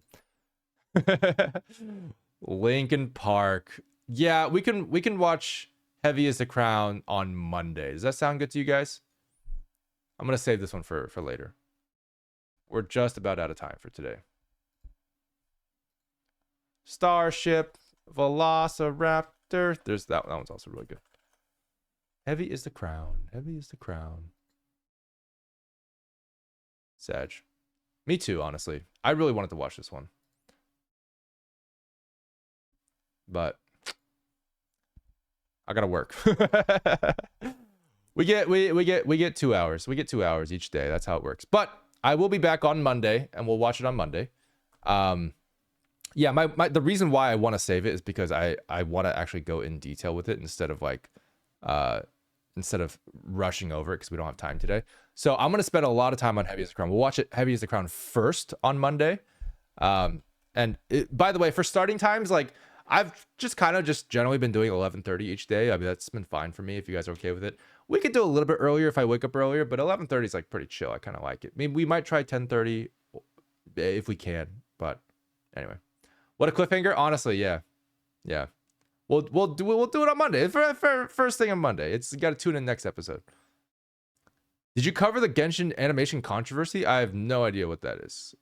Linkin Park. Yeah, we can watch Heavy as the Crown on Monday. Does that sound good to you guys? I'm going to save this one for later. We're just about out of time for today. Starship, Velociraptor. There's that one's also really good. Heavy is the Crown. Heavy is the Crown. Sag. Me too, honestly. I really wanted to watch this one. But I gotta work. we get 2 hours. We get 2 hours each day. That's how it works. But I will be back on Monday and we'll watch it on Monday. Yeah, the reason why I want to save it is because I want to actually go in detail with it instead of like instead of rushing over it because we don't have time today. So I'm gonna spend a lot of time on Heavy as the Crown. We'll watch it Heavy as the Crown first on Monday. And by the way, for starting times, like I've just kind of just generally been doing 11:30 each day. I mean, that's been fine for me if you guys are okay with it. We could do a little bit earlier if I wake up earlier, but 11:30 is like pretty chill. I kind of like it. I mean, we might try 10:30 if we can, but anyway. What a cliffhanger! Honestly, yeah. We'll do it on Monday. First thing on Monday. It's got to tune in next episode. Did you cover the Genshin animation controversy? I have no idea what that is.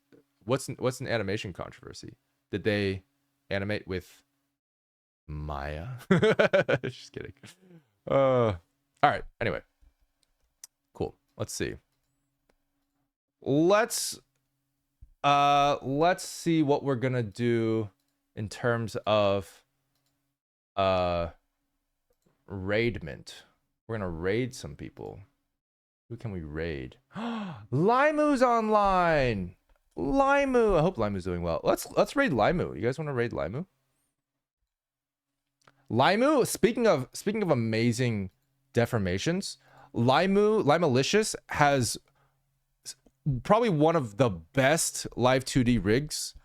What's an animation controversy? Did they animate with Maya? Just kidding. All right. Anyway, cool. Let's see. Let's see what we're gonna do in terms of raidment. We're gonna raid some people. Who can we raid? Limu's online. Limu. I hope Limu's doing well. Let's raid Limu. You guys want to raid Limu? Limu. Speaking of amazing deformations, Limalicious has probably one of the best live 2D rigs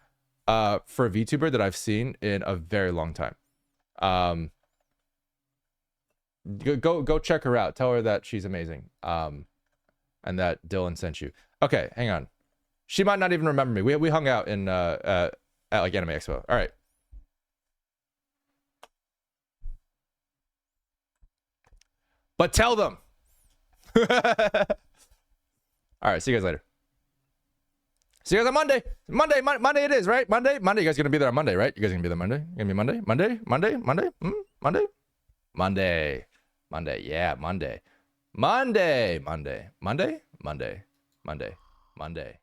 for a VTuber that I've seen in a very long time. Go check her out. Tell her that she's amazing. And that Dylan sent you. Okay, hang on. She might not even remember me. We hung out in at like Anime Expo. All right. But tell them. All right, see you guys later. See you guys on Monday. Monday it is, right? Monday. You guys gonna be there on Monday, right? You guys gonna be there Monday? You gonna be Monday? Monday. Yeah, Monday. Monday.